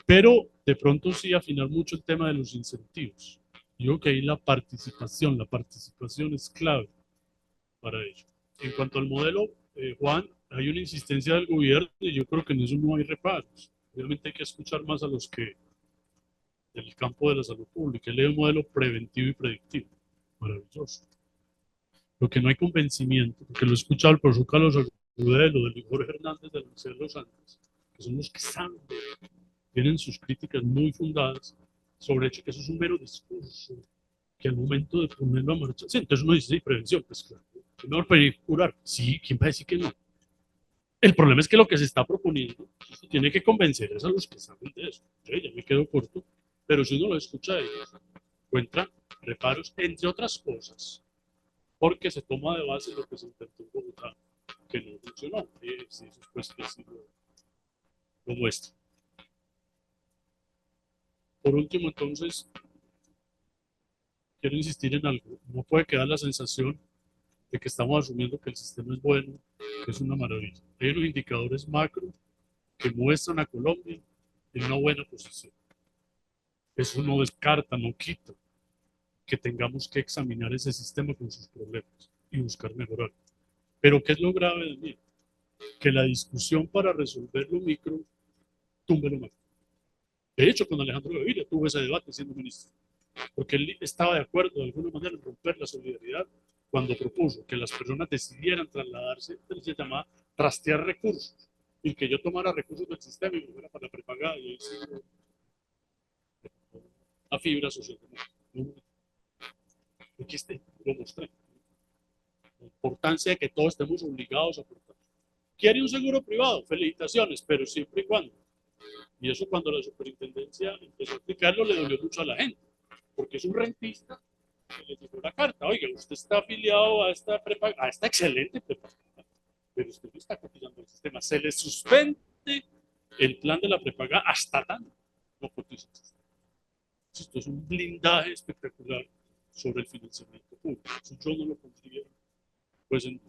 pero de pronto sí afinar mucho el tema de los incentivos. Yo creo que ahí la participación es clave para ello. En cuanto al modelo, Juan, hay una insistencia del gobierno y yo creo que en eso no hay reparos. Obviamente hay que escuchar más a los que del campo de la salud pública. Él es un modelo preventivo y predictivo. Maravilloso. Lo que no hay convencimiento, porque lo he escuchado el profesor Carlos Agudelo, del Jorge Hernández de Lanceros antes, que son los que saben, tienen sus críticas muy fundadas sobre el hecho que eso es un mero discurso, que al momento de ponerlo a marcha, sí, entonces uno dice, sí, prevención, pues claro, es mejor prevenir, curar, sí, ¿quién va a decir que no? El problema es que lo que se está proponiendo tiene que convencer a los que saben de eso. Yo ya me quedo corto, pero si uno lo escucha a ellos, encuentra reparos, entre otras cosas, porque se toma de base lo que se intentó en Bogotá, que no funcionó. Sí, pues que sí lo muestra. Por último, entonces, quiero insistir en algo. No puede quedar la sensación de que estamos asumiendo que el sistema es bueno, que es una maravilla. Hay unos indicadores macro que muestran a Colombia en una buena posición. Eso no descarta, no quita que tengamos que examinar ese sistema con sus problemas y buscar mejorar. Pero ¿qué es lo grave de mí? Que la discusión para resolver lo micro tumbe lo macro. De hecho, con Alejandro Gaviria tuve ese debate siendo ministro, porque él estaba de acuerdo de alguna manera en romper la solidaridad cuando propuso que las personas decidieran trasladarse, se llamaba trastear recursos, y que yo tomara recursos del sistema y me fuera para la prepagada y ahí sí la fibra social. Aquí lo mostré. La importancia de que todos estemos obligados a aportar. ¿Quiere un seguro privado? Felicitaciones, pero siempre y cuando. Y eso cuando la superintendencia empezó a aplicarlo le dolió mucho a la gente, porque es un rentista que le llegó la carta, oiga, usted está afiliado a esta prepagada, a esta excelente prepagada, pero usted no está cotizando el sistema, se le suspende el plan de la prepagada hasta tanto no cotiza el sistema. Esto es un blindaje espectacular sobre el financiamiento público. Eso yo no lo pondría pues en